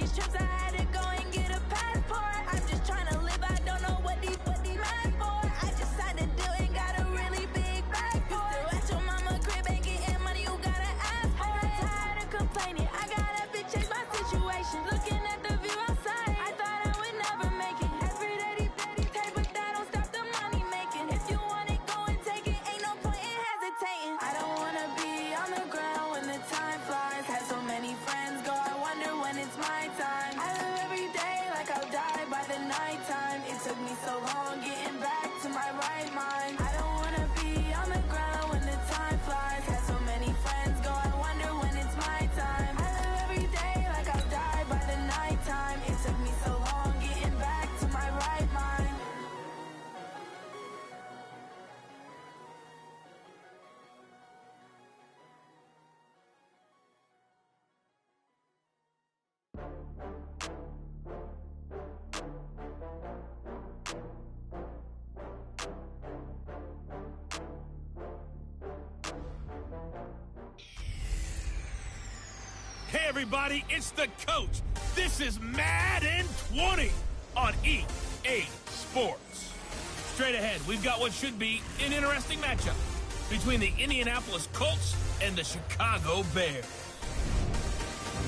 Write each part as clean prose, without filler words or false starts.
these trips, I had to go and get a passport. I'm just trying to live, I don't know what these mad for. I just signed a deal and got a really big bag for it. You still at your mama crib, ain't getting money, you gotta ask for it. I'm tired of complaining, I gotta bitch change my situation. Looking at the view outside, I thought I would never make it. Every day these take, but that don't stop the money making. If you want it, go and take it, ain't no point in hesitating. I don't wanna be on the ground when the time flies. Had so many friends go, I wonder when it's my time. I live every day like I'll die by the nighttime. It took me so long getting back to my right mind. I don't wanna be on the ground when the time flies. Had so many friends go, I wonder when it's my time. I live every day like I'll die by the nighttime. It took me so long getting back to my right mind. Hey everybody, it's the coach. This is Madden 20 on EA Sports. Straight ahead, we've got what should be an interesting matchup between the Indianapolis Colts and the Chicago Bears.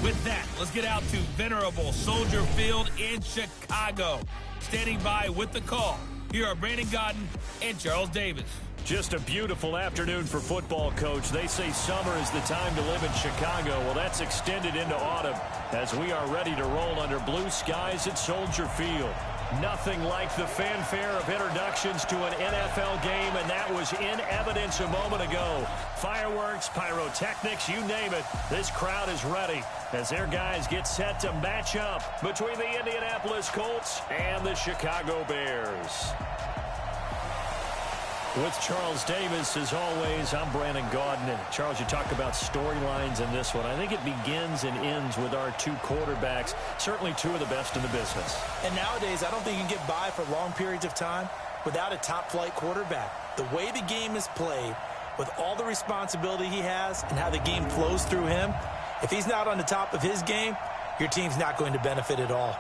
With that, let's get out to venerable Soldier Field in Chicago. Standing by with the call, here are Brandon Godden and Charles Davis. Just a beautiful afternoon for football, Coach. They say summer is the time to live in Chicago. Well, that's extended into autumn as we are ready to roll under blue skies at Soldier Field. Nothing like the fanfare of introductions to an NFL game, and that was in evidence a moment ago. Fireworks, pyrotechnics, you name it. This crowd is ready as their guys get set to match up between the Indianapolis Colts and the Chicago Bears. With Charles Davis, as always, I'm Brandon Gaudin. And Charles, you talk about storylines in this one. I think it begins and ends with our two quarterbacks, certainly two of the best in the business. And nowadays, I don't think you can get by for long periods of time without a top-flight quarterback. The way the game is played, with all the responsibility he has and how the game flows through him, if he's not on the top of his game, your team's not going to benefit at all.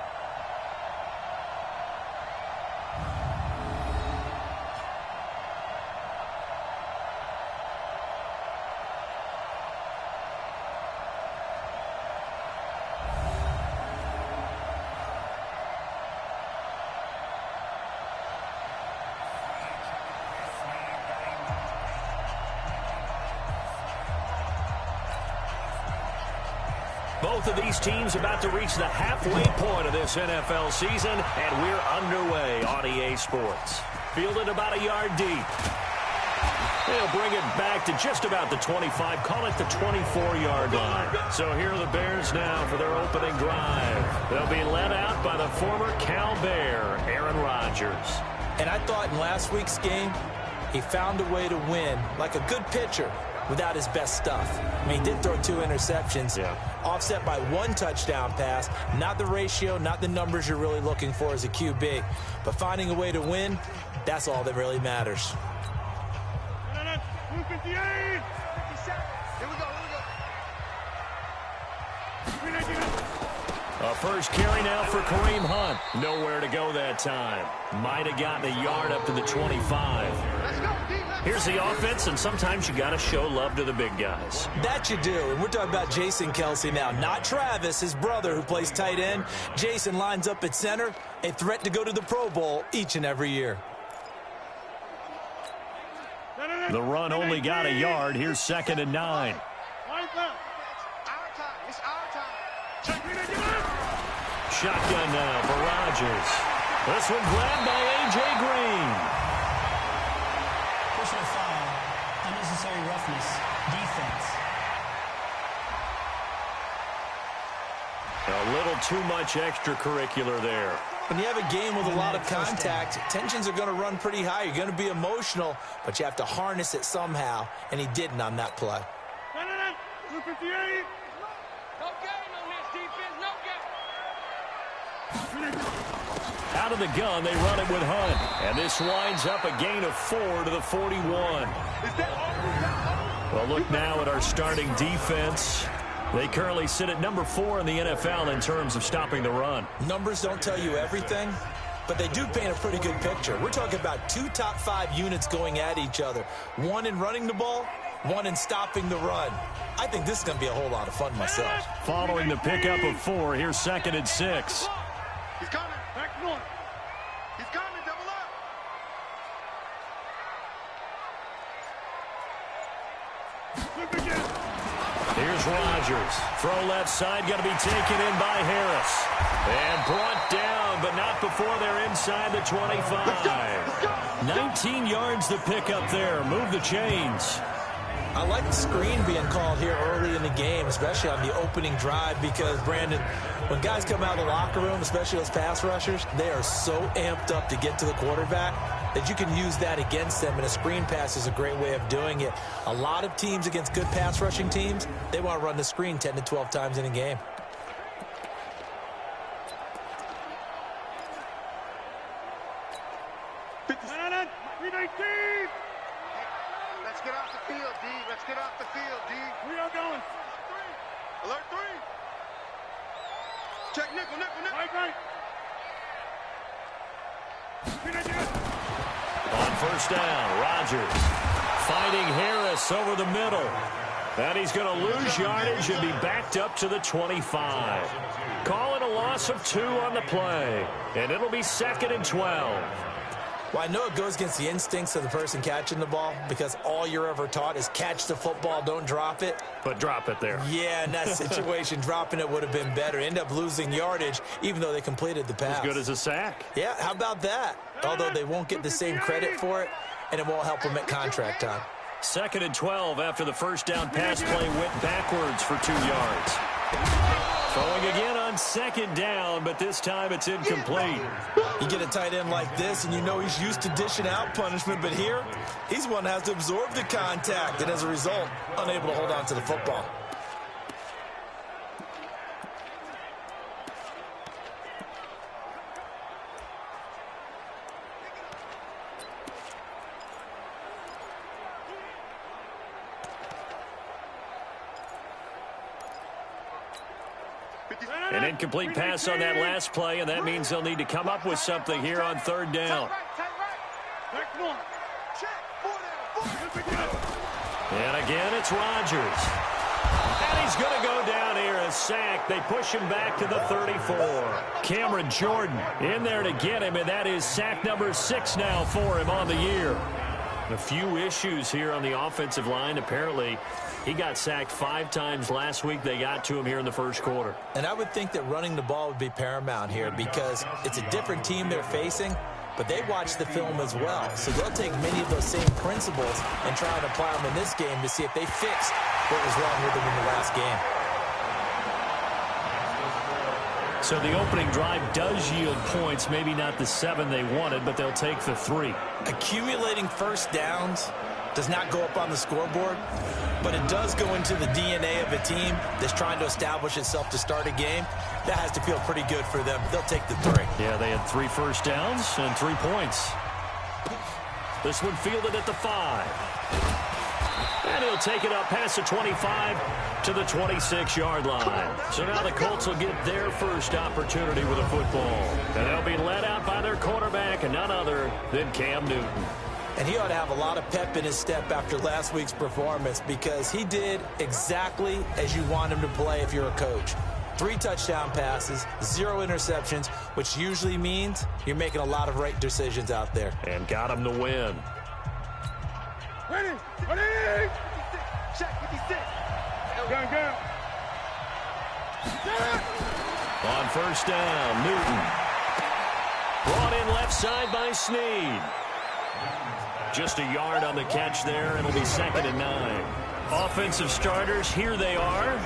Both of these teams about to reach the halfway point of this NFL season, and we're underway on EA Sports. Fielded about a yard deep. They'll bring it back to just about the 25, call it the 24-yard line. So here are the Bears now for their opening drive. They'll be led out by the former Cal Bear, Aaron Rodgers. And I thought in last week's game, he found a way to win, like a good pitcher, without his best stuff. I mean, he did throw 2 interceptions, offset by 1 touchdown pass. Not the ratio, not the numbers you're really looking for as a QB. But finding a way to win, that's all that really matters. A first carry now for Kareem Hunt. Nowhere to go that time. Might have gotten a yard up to the 25. Here's the offense, and sometimes you got to show love to the big guys. That you do, and we're talking about Jason Kelce now, not Travis, his brother who plays tight end. Jason lines up at center, a threat to go to the Pro Bowl each and every year. The run only got a yard. Here's 2nd and 9. Shotgun now for Rodgers. This one grabbed by A.J. Green. Personal foul, unnecessary roughness, defense. A little too much extracurricular there. When you have a game with a lot of contact, tensions are going to run pretty high. You're going to be emotional, but you have to harness it somehow, and he didn't on that play. Out of the gun, they run it with Hunt. And this winds up a gain of 4 to the 41. Well, look now at our starting defense. They currently sit at number 4 in the NFL in terms of stopping the run. Numbers don't tell you everything, but they do paint a pretty good picture. We're talking about 2 top 5 units going at each other. One in running the ball, one in stopping the run. I think this is going to be a whole lot of fun myself. Following the pickup of 4, here's 2nd and 6. He's coming. Back north. He's coming. Double up. Here's Rodgers. Throw left side, going to be taken in by Harris. And brought down, but not before they're inside the 25. 19 yards to pick up there. Move the chains. I like the screen being called here early in the game, especially on the opening drive, because, Brandon, when guys come out of the locker room, especially those pass rushers, they are so amped up to get to the quarterback that you can use that against them, and a screen pass is a great way of doing it. A lot of teams against good pass rushing teams, they want to run the screen 10 to 12 times in a game. Let's get off the field, D. Let's get off the field, D. We are going. Alert 3. Check nickel. Right. On first down, Rodgers fighting Harris over the middle. And he's going to lose yardage and be backed up to the 25. Calling a loss of 2 on the play. And it'll be 2nd and 12. Well, I know it goes against the instincts of the person catching the ball, because all you're ever taught is catch the football, don't drop it. But drop it there. Yeah, in that situation, dropping it would have been better. End up losing yardage, even though they completed the pass. As good as a sack. Yeah, how about that? Although they won't get the same credit for it, and it won't help them at contract time. 2nd and 12 after the first down pass play went backwards for 2 yards. Throwing again on 2nd down, but this time it's incomplete. You get a tight end like this, and you know he's used to dishing out punishment, but here, he's one that has to absorb the contact, and as a result, unable to hold on to the football. An incomplete pass on that last play, and that means they'll need to come up with something here on 3rd down. And again, it's Rodgers. And he's going to go down here, a sack. They push him back to the 34. Cameron Jordan in there to get him, and that is sack number 6 now for him on the year. A few issues here on the offensive line. Apparently, he got sacked 5 times last week. They got to him here in the first quarter. And I would think that running the ball would be paramount here, because it's a different team they're facing, but they watch the film as well. So they'll take many of those same principles and try and apply them in this game to see if they fix what was wrong with them in the last game. So the opening drive does yield points, maybe not the 7 they wanted, but they'll take the 3. Accumulating first downs does not go up on the scoreboard, but it does go into the DNA of a team that's trying to establish itself to start a game. That has to feel pretty good for them. They'll take the 3. Yeah, they had 3 first downs and 3 points. This one fielded at the 5. And he'll take it up past the 25 to the 26-yard line. So now the Colts will get their first opportunity with a football. And they'll be led out by their quarterback, and none other than Cam Newton. And he ought to have a lot of pep in his step after last week's performance, because he did exactly as you want him to play if you're a coach. 3 touchdown passes, 0 interceptions, which usually means you're making a lot of right decisions out there. And got him to win. Ready. Check 56. Go. On first down, Newton. Brought in left side by Snead. Just a yard on the catch there. It'll be 2nd and 9. Offensive starters, here they are.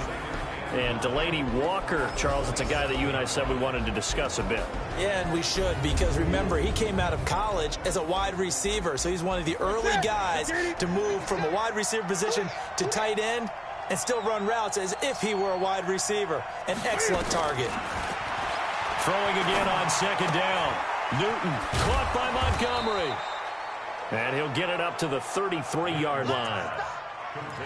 And Delaney Walker, Charles, it's a guy that you and I said we wanted to discuss a bit. Yeah, and we should, because remember, he came out of college as a wide receiver, so he's one of the early guys to move from a wide receiver position to tight end and still run routes as if he were a wide receiver. An excellent target. Throwing again on 2nd down. Newton caught by Montgomery. And he'll get it up to the 33-yard line.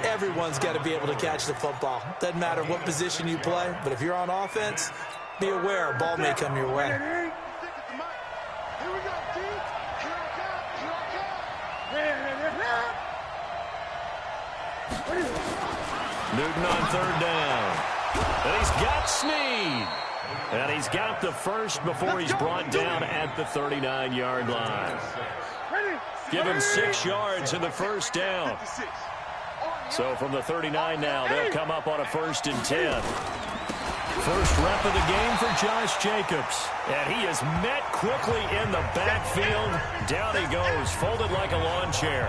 Everyone's got to be able to catch the football. Doesn't matter what position you play, but if you're on offense, be aware a ball may come your way. Here we go, D. Newton on third down. And he's got Snead. And he's got the first before he's brought down at the 39-yard line. Give him 6 yards in the first down. So from the 39 now, they'll come up on a 1st and 10. First rep of the game for Josh Jacobs. And he is met quickly in the backfield. Down he goes, folded like a lawn chair.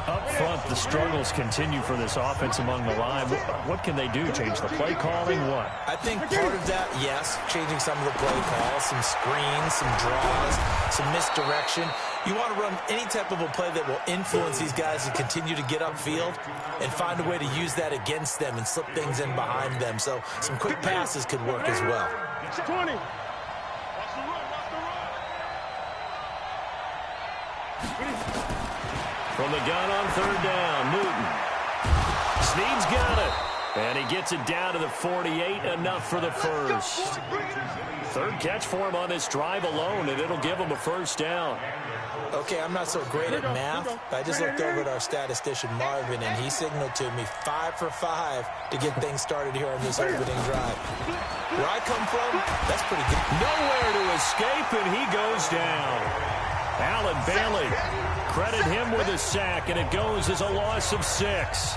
Up front, the struggles continue for this offense among the line. What can they do? Change the play calling? What? I think part of that, yes, changing some of the play calls, some screens, some draws, some misdirection. You want to run any type of a play that will influence these guys to continue to get upfield and find a way to use that against them and slip things in behind them. So some quick passes could work as well. 20. From the gun on third down, Newton. Snead's got it. And he gets it down to the 48, enough for the first. Third catch for him on this drive alone, and it'll give him a first down. Okay, I'm not so great at math. I just looked over at our statistician, Marvin, and he signaled to me 5 for 5 to get things started here on this opening drive. Where I come from, that's pretty good. Nowhere to escape, and he goes down. Alan Bailey, credit him with a sack, and it goes as a loss of 6.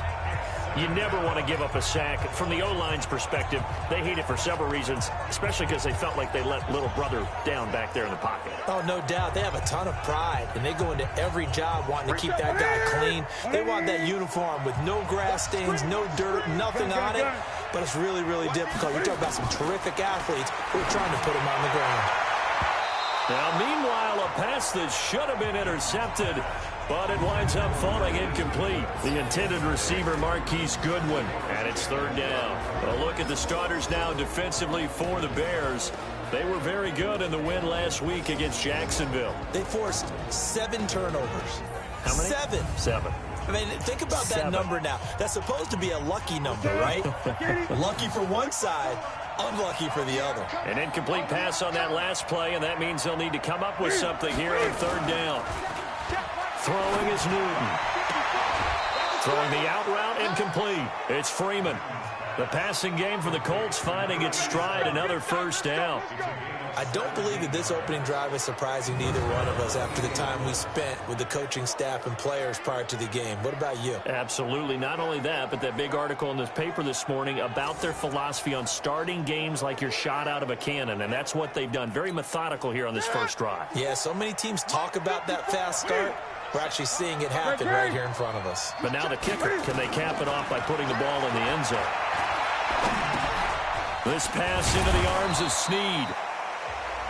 You never want to give up a sack. From the O-line's perspective, they hate it for several reasons, especially because they felt like they let little brother down back there in the pocket. Oh, no doubt. They have a ton of pride, and they go into every job wanting to keep that guy clean. They want that uniform with no grass stains, no dirt, nothing on it. But it's really, really difficult. You're talking about some terrific athletes who are trying to put him on the ground. Now, meanwhile, a pass that should have been intercepted, but it winds up falling incomplete. The intended receiver, Marquise Goodwin, and it's third down. A look at the starters now defensively for the Bears. They were very good in the win last week against Jacksonville. They forced 7 turnovers. How many? 7. I mean, think about that number now. That's supposed to be a lucky number, right? Lucky for one side, unlucky for the other. An incomplete pass on that last play, and that means they'll need to come up with something here on third down. Throwing is Newton. Throwing the out route, incomplete. It's Freeman. The passing game for the Colts finding its stride, another first down. I don't believe that this opening drive is surprising to either one of us after the time we spent with the coaching staff and players prior to the game. What about you? Absolutely. Not only that, but that big article in the paper this morning about their philosophy on starting games like you're shot out of a cannon, and that's what they've done. Very methodical here on this first drive. Yeah, so many teams talk about that fast start. We're actually seeing it happen right here in front of us. But now the kicker, can they cap it off by putting the ball in the end zone? This pass into the arms of Snead.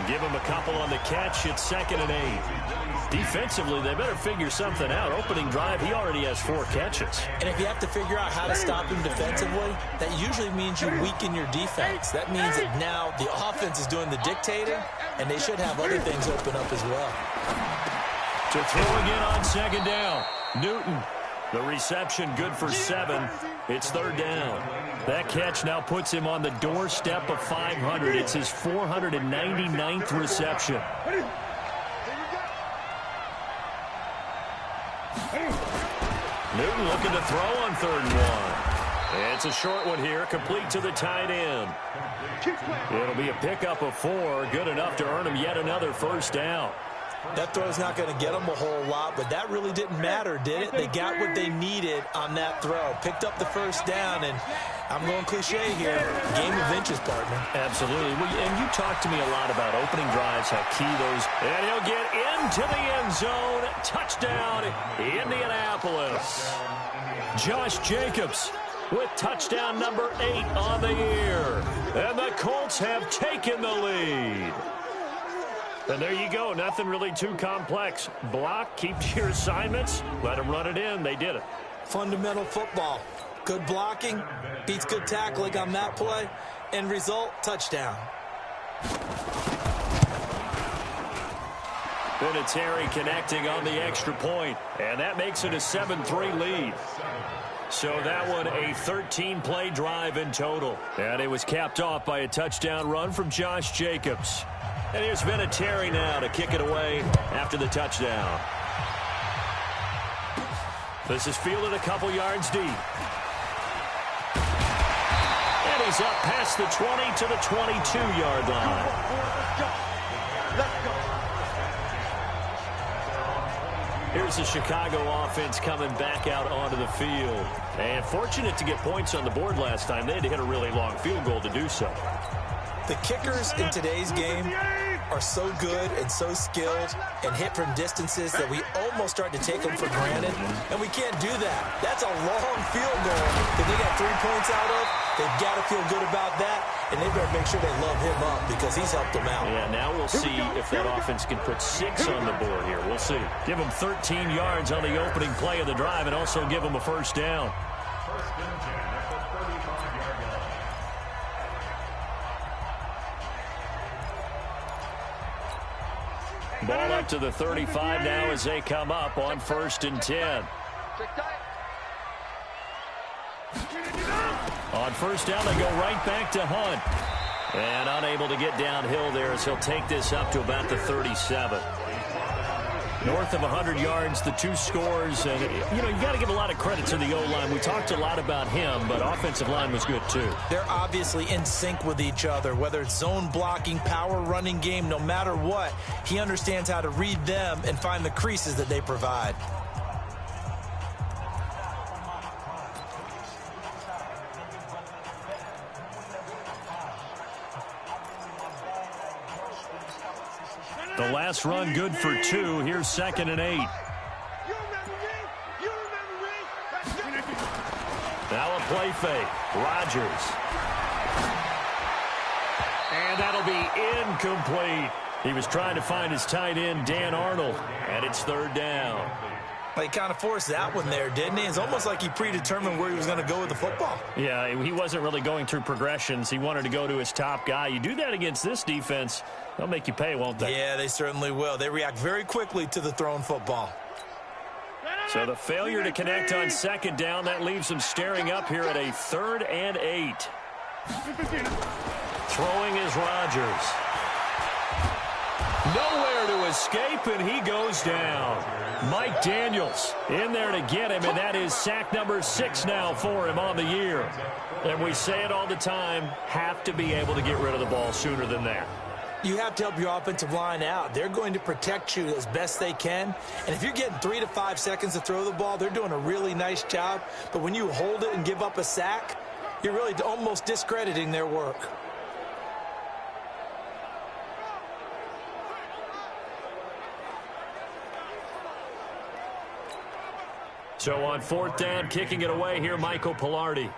Give him a couple on the catch. It's 2nd and 8. Defensively, they better figure something out. Opening drive, he already has 4 catches. And if you have to figure out how to stop him defensively, that usually means you weaken your defense. That means that now the offense is doing the dictating, and they should have other things open up as well. To throw again on 2nd down. Newton. The reception good for 7. It's third down. That catch now puts him on the doorstep of 500. It's his 499th reception. Newton looking to throw on 3rd and 1. It's a short one here, complete to the tight end. It'll be a pickup of 4, good enough to earn him yet another first down. That throw's not going to get them a whole lot, but that really didn't matter, did it? They got what they needed on that throw. Picked up the first down, and I'm going cliche here. Game of inches, partner. Absolutely. And you talked to me a lot about opening drives, how key those. And he'll get into the end zone. Touchdown, Indianapolis. Josh Jacobs with touchdown number 8 on the year. And the Colts have taken the lead. And there you go. Nothing really too complex. Block, keep to your assignments, let them run it in. They did it. Fundamental football. Good blocking, beats good tackling on that play. End result, touchdown. Vinatieri connecting on the extra point, and that makes it a 7-3 lead. So that one a 13-play drive in total. And it was capped off by a touchdown run from Josh Jacobs. And here's Vinatieri now to kick it away after the touchdown. This is fielded a couple yards deep. And he's up past the 20 to the 22-yard line. Here's the Chicago offense coming back out onto the field. And fortunate to get points on the board last time. They had to hit a really long field goal to do so. The kickers in today's game are so good and so skilled and hit from distances that we almost start to take them for granted, and we can't do that. That's a long field goal that they got 3 points out of. They've got to feel good about that, and they better make sure they love him up because he's helped them out. Yeah, now we'll see if that offense can put 6 on the board here. We'll see. Give them 13 yards on the opening play of the drive and also give them a first down. Ball up to the 35 now as they come up on 1st and 10. On 1st down, they go right back to Hunt. And unable to get downhill there as he'll take this up to about the 37. North of 100 yards, the 2 scores. And, you know, you got to give a lot of credit to the O-line. We talked a lot about him, but offensive line was good, too. They're obviously in sync with each other, whether it's zone blocking, power running game, no matter what. He understands how to read them and find the creases that they provide. The last run good for 2. Here's 2nd and 8. Now a play fake. Rodgers. And that'll be incomplete. He was trying to find his tight end, Dan Arnold. And it's 3rd down. He kind of forced that one there, didn't he? It's almost like he predetermined where he was going to go with the football. Yeah, he wasn't really going through progressions. He wanted to go to his top guy. You do that against this defense, they'll make you pay, won't they? Yeah, they certainly will. They react very quickly to the thrown football. So the failure to connect on 2nd down, that leaves them staring up here at a 3rd and 8. Throwing is Rodgers. Nowhere to escape, and he goes down. Mike Daniels in there to get him, and that is sack number 6 now for him on the year. And we say it all the time, have to be able to get rid of the ball sooner than that. You have to help your offensive line out. They're going to protect you as best they can. And if you're getting 3 to 5 seconds to throw the ball, they're doing a really nice job. But when you hold it and give up a sack, you're really almost discrediting their work. So on 4th down, kicking it away here, Michael Pilardi.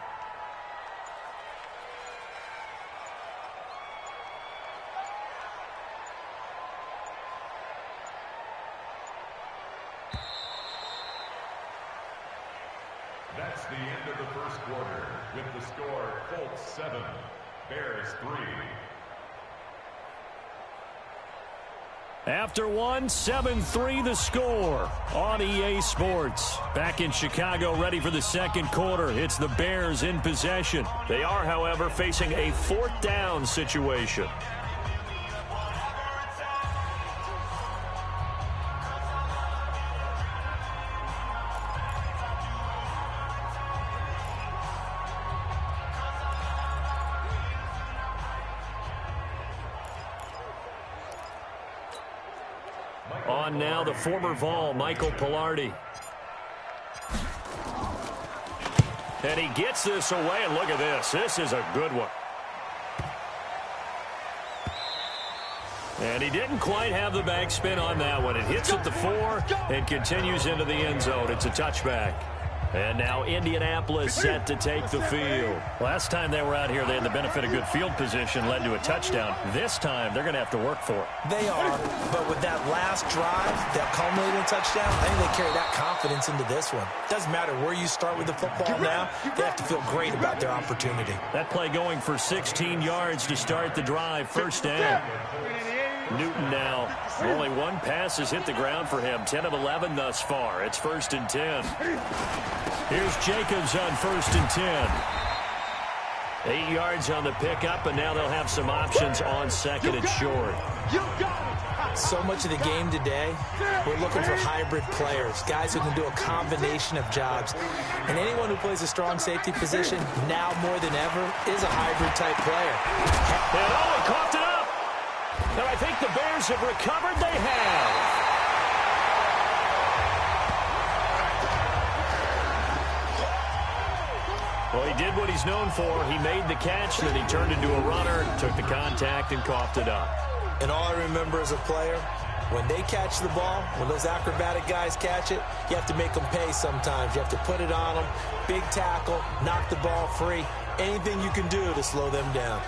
That's the end of the first quarter with the score Colts 7, Bears 3. After 7-3 the score on EA Sports. Back in Chicago, ready for the 2nd quarter. It's the Bears in possession. They are, however, facing a 4th down situation. On now, the former Vol, Michael Pilardi. And he gets this away, and look at this. This is a good one. And he didn't quite have the backspin on that one. It hits at the 4 and continues into the end zone. It's a touchback. And now Indianapolis set to take the field. Last time they were out here, they had the benefit of good field position, led to a touchdown. This time, they're going to have to work for it. They are, but with that last drive that culminated in a touchdown, I think they carry that confidence into this one. Doesn't matter where you start with the football now, they have to feel great about their opportunity. That play going for 16 yards to start the drive, 1st down. Newton now. Only one pass has hit the ground for him. 10 of 11 thus far. It's 1st and 10. Here's Jacobs on 1st and 10. 8 yards on the pickup, and now they'll have some options on 2nd and short. So much of the game today, we're looking for hybrid players, guys who can do a combination of jobs. And anyone who plays a strong safety position, now more than ever, is a hybrid-type player. And he coughed it up. And I think the Bears have recovered. They have. Well, he did what he's known for. He made the catch, then he turned into a runner, took the contact, and coughed it up. And all I remember as a player, when they catch the ball, when those acrobatic guys catch it, you have to make them pay sometimes. You have to put it on them, big tackle, knock the ball free, anything you can do to slow them down.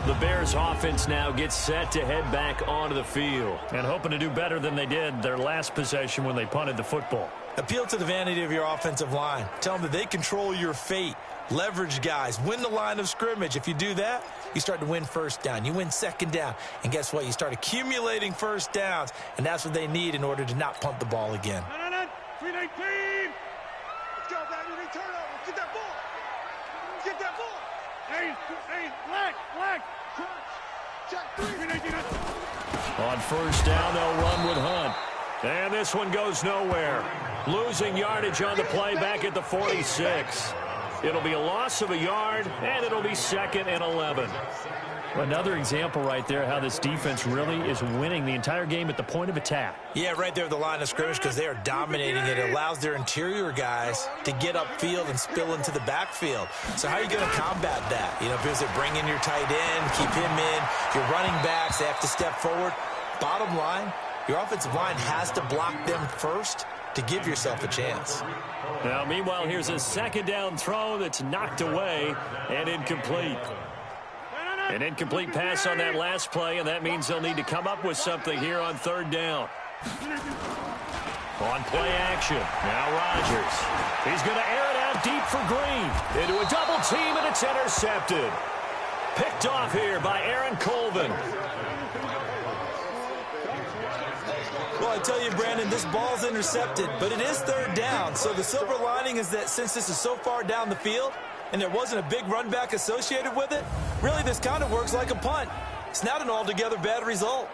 The Bears offense now gets set to head back onto the field and hoping to do better than they did their last possession when they punted the football. Appeal to the vanity of your offensive line. Tell them that they control your fate. Leverage guys. Win the line of scrimmage. If you do that, you start to win 1st down. You win 2nd down. And guess what? You start accumulating 1st downs. And that's what they need in order to not punt the ball again. 319. Let's go, baby. They turn over. Get that ball. Get that ball. Hey, black. Check 319. On 1st down, they'll run with Hunt. And this one goes nowhere. Losing yardage on the play back at the 46. It'll be a loss of a yard, and it'll be 2nd and 11. Another example right there how this defense really is winning the entire game at the point of attack. Yeah, right there at the line of scrimmage because they are dominating it. It allows their interior guys to get upfield and spill into the backfield. So how are you going to combat that? You know, because they bring in your tight end, keep him in. Your running backs, they have to step forward. Bottom line, your offensive line has to block them first to give yourself a chance. Now, meanwhile, here's a 2nd down throw that's knocked away and incomplete. An incomplete pass on that last play, and that means they'll need to come up with something here on 3rd down. On play action, now Rodgers. He's going to air it out deep for Green. Into a double team, and it's intercepted. Picked off here by Aaron Colvin. Well, I tell you, Brandon, this ball's intercepted, but it is 3rd down. So the silver lining is that since this is so far down the field and there wasn't a big run back associated with it, really this kind of works like a punt. It's not an altogether bad result.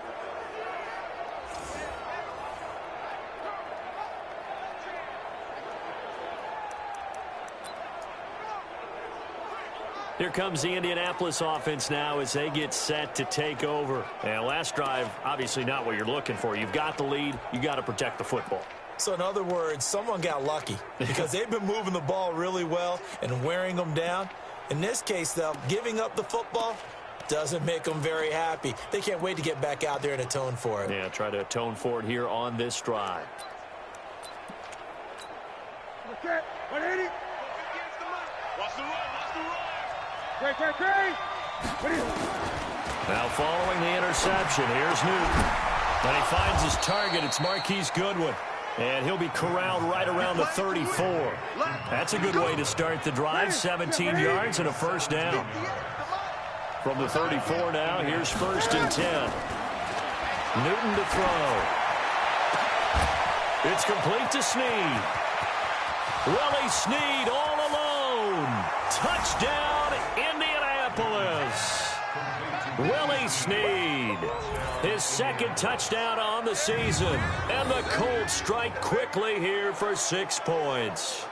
Here comes the Indianapolis offense now as they get set to take over. And last drive, obviously not what you're looking for. You've got the lead. You got to protect the football. So in other words, someone got lucky because they've been moving the ball really well and wearing them down. In this case, though, giving up the football doesn't make them very happy. They can't wait to get back out there and atone for it. Yeah, try to atone for it here on this drive. Okay, 180. Watch the run. Great. Now following the interception, here's Newton. And he finds his target. It's Marquise Goodwin. And he'll be corralled right around the 34. That's a good way to start the drive. 17 yards and a 1st down. From the 34 now, here's 1st and 10. Newton to throw. It's complete to Snead. Willie Snead all alone. Touchdown, Indianapolis. Willie Snead, his 2nd touchdown on the season. And the Colts strike quickly here for 6 points.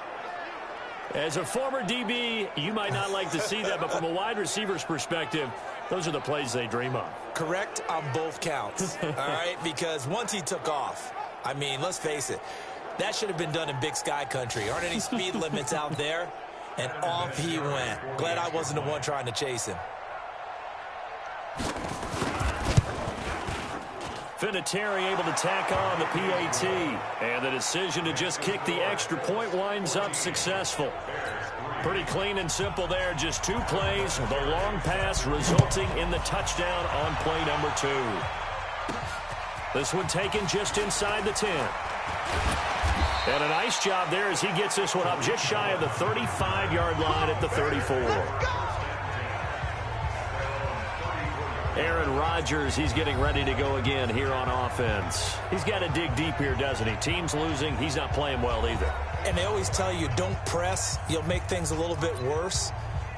As a former DB, you might not like to see that, but from a wide receiver's perspective, those are the plays they dream of. Correct on both counts, all right? Because once he took off, I mean, let's face it, that should have been done in Big Sky Country. Aren't any speed limits out there? And off he went. Glad I wasn't the one trying to chase him. Vinatieri able to tack on the PAT. And the decision to just kick the extra point winds up successful. Pretty clean and simple there. Just 2 plays. The long pass resulting in the touchdown on play number 2. This one taken just inside the 10. And a nice job there as he gets this one up just shy of the 35-yard line at the 34. Aaron Rodgers, he's getting ready to go again here on offense. He's got to dig deep here, doesn't he? Team's losing. He's not playing well either. And they always tell you, don't press. You'll make things a little bit worse.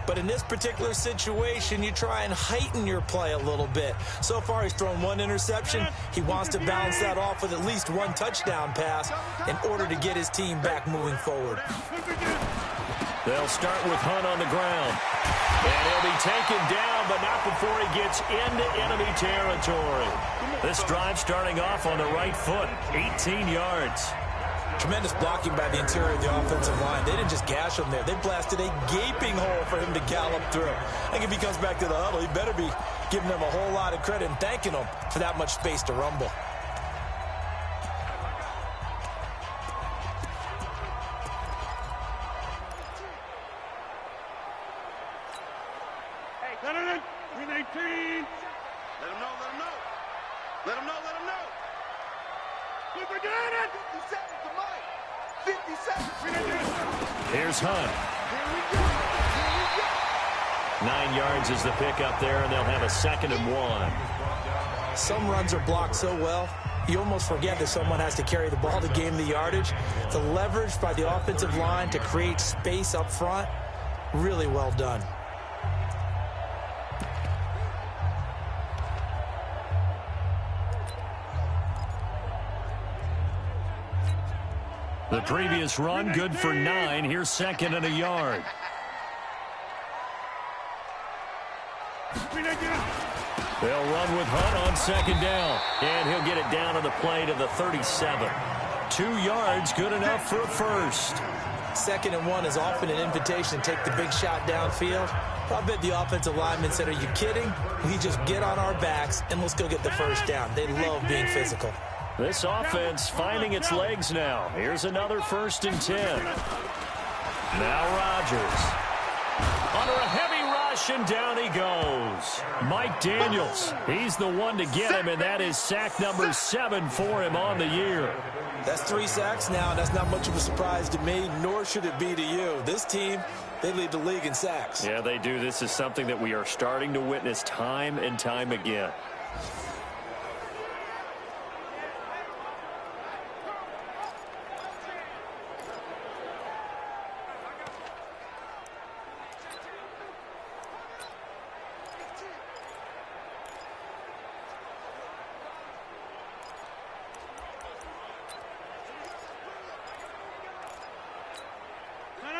But in this particular situation, you try and heighten your play a little bit. So far, he's thrown one interception. He wants to balance that off with at least one touchdown pass in order to get his team back moving forward. They'll start with Hunt on the ground. And he'll be taken down, but not before he gets into enemy territory. This drive starting off on the right foot, 18 yards. Tremendous blocking by the interior of the offensive line. They didn't just gash him there. They blasted a gaping hole for him to gallop through. I think if he comes back to the huddle, he better be giving them a whole lot of credit and thanking them for that much space to rumble. Here's Hunt. 9 yards is the pickup there, and they'll have a 2nd and 1. Some runs are blocked so well, you almost forget that someone has to carry the ball to gain the yardage. The leverage by the offensive line to create space up front, really well done. The previous run, good for 9. Here's 2nd and a yard. They'll run with Hunt on 2nd down. And he'll get it down on the play to the 37. 2 yards, good enough for a first. 2nd and 1 is often an invitation to take the big shot downfield. I bet the offensive lineman said, are you kidding? We just get on our backs and let's go get the first down. They love being physical. This offense finding its legs now. Here's another 1st and 10. Now Rodgers. Under a heavy rush, and down he goes. Mike Daniels, he's the one to get him, and that is sack number 7 for him on the year. That's 3 sacks now, and that's not much of a surprise to me, nor should it be to you. This team, they lead the league in sacks. Yeah, they do. This is something that we are starting to witness time and time again.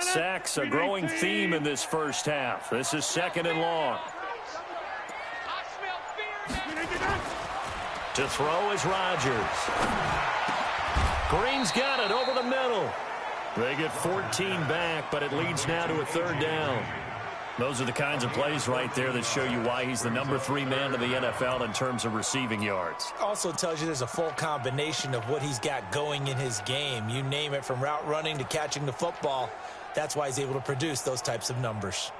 Sacks, a growing theme in this first half. This is 2nd and long. To throw is Rodgers. Green's got it over the middle. They get 14 back, but it leads now to a 3rd down. Those are the kinds of plays right there that show you why he's the number 3 man in the NFL in terms of receiving yards. Also tells you there's a full combination of what he's got going in his game. You name it, from route running to catching the football. That's why he's able to produce those types of numbers.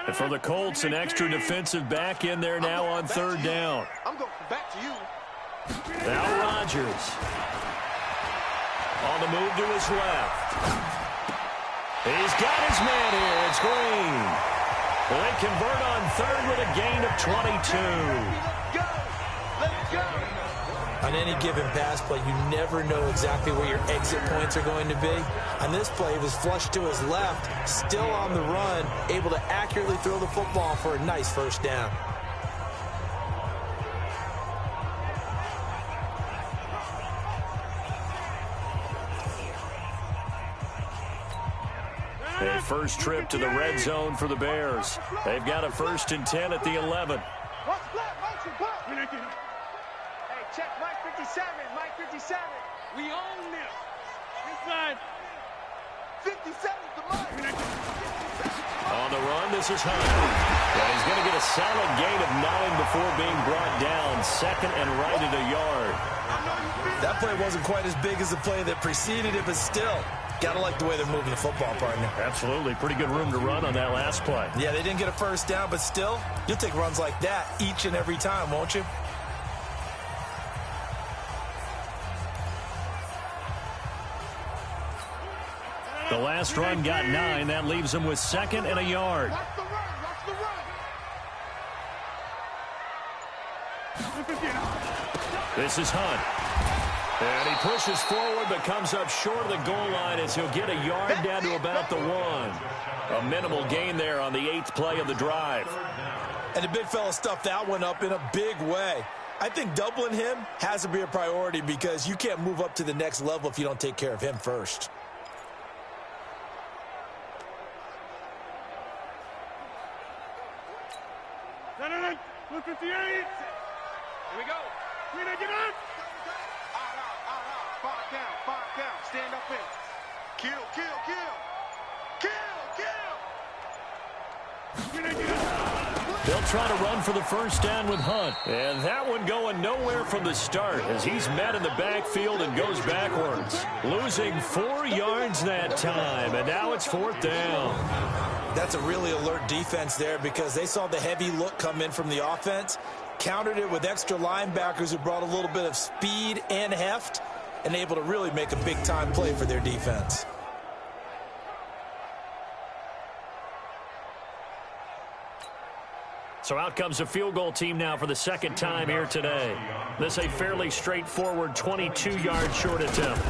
And for the Colts, an extra defensive back in there now on 3rd down. I'm going back to you. Now Rodgers. On the move to his left. He's got his man here. It's Green. They convert on 3rd with a gain of 22. Let's go. On any given pass play, you never know exactly where your exit points are going to be. On this play, he was flushed to his left, still on the run, able to accurately throw the football for a nice 1st down. A first trip to the red zone for the Bears. They've got a 1st and 10 at the 11. Hey, check Mike 57. Mike 57. We own this. Inside. 57 to Mike. On the run, this is Hunt. And he's going to get a solid gain of 9 before being brought down. 2nd and right at a yard. That play wasn't quite as big as the play that preceded it, but still, gotta like the way they're moving the football, partner. Absolutely. Pretty good room to run on that last play. Yeah, they didn't get a first down, but still, you'll take runs like that each and every time, won't you? The last run got 9. That leaves them with 2nd and a yard. Watch the run. Watch the run. This is Hunt. And he pushes forward but comes up short of the goal line as he'll get a yard down to about the 1. A minimal gain there on the 8th play of the drive. And the big fella stuffed that one up in a big way. I think doubling him has to be a priority because you can't move up to the next level if you don't take care of him first. Look at the 8. Here we go. Get out. Out. 5 down. Stand up in. Kill. Get out. They'll try to run for the first down with Hunt. And that one going nowhere from the start as he's met in the backfield and goes backwards. Losing 4 yards that time, and now it's 4th down. That's a really alert defense there because they saw the heavy look come in from the offense, countered it with extra linebackers who brought a little bit of speed and heft, and able to really make a big-time play for their defense. So out comes a field goal team now for the 2nd time here today. This a fairly straightforward 22-yard short attempt.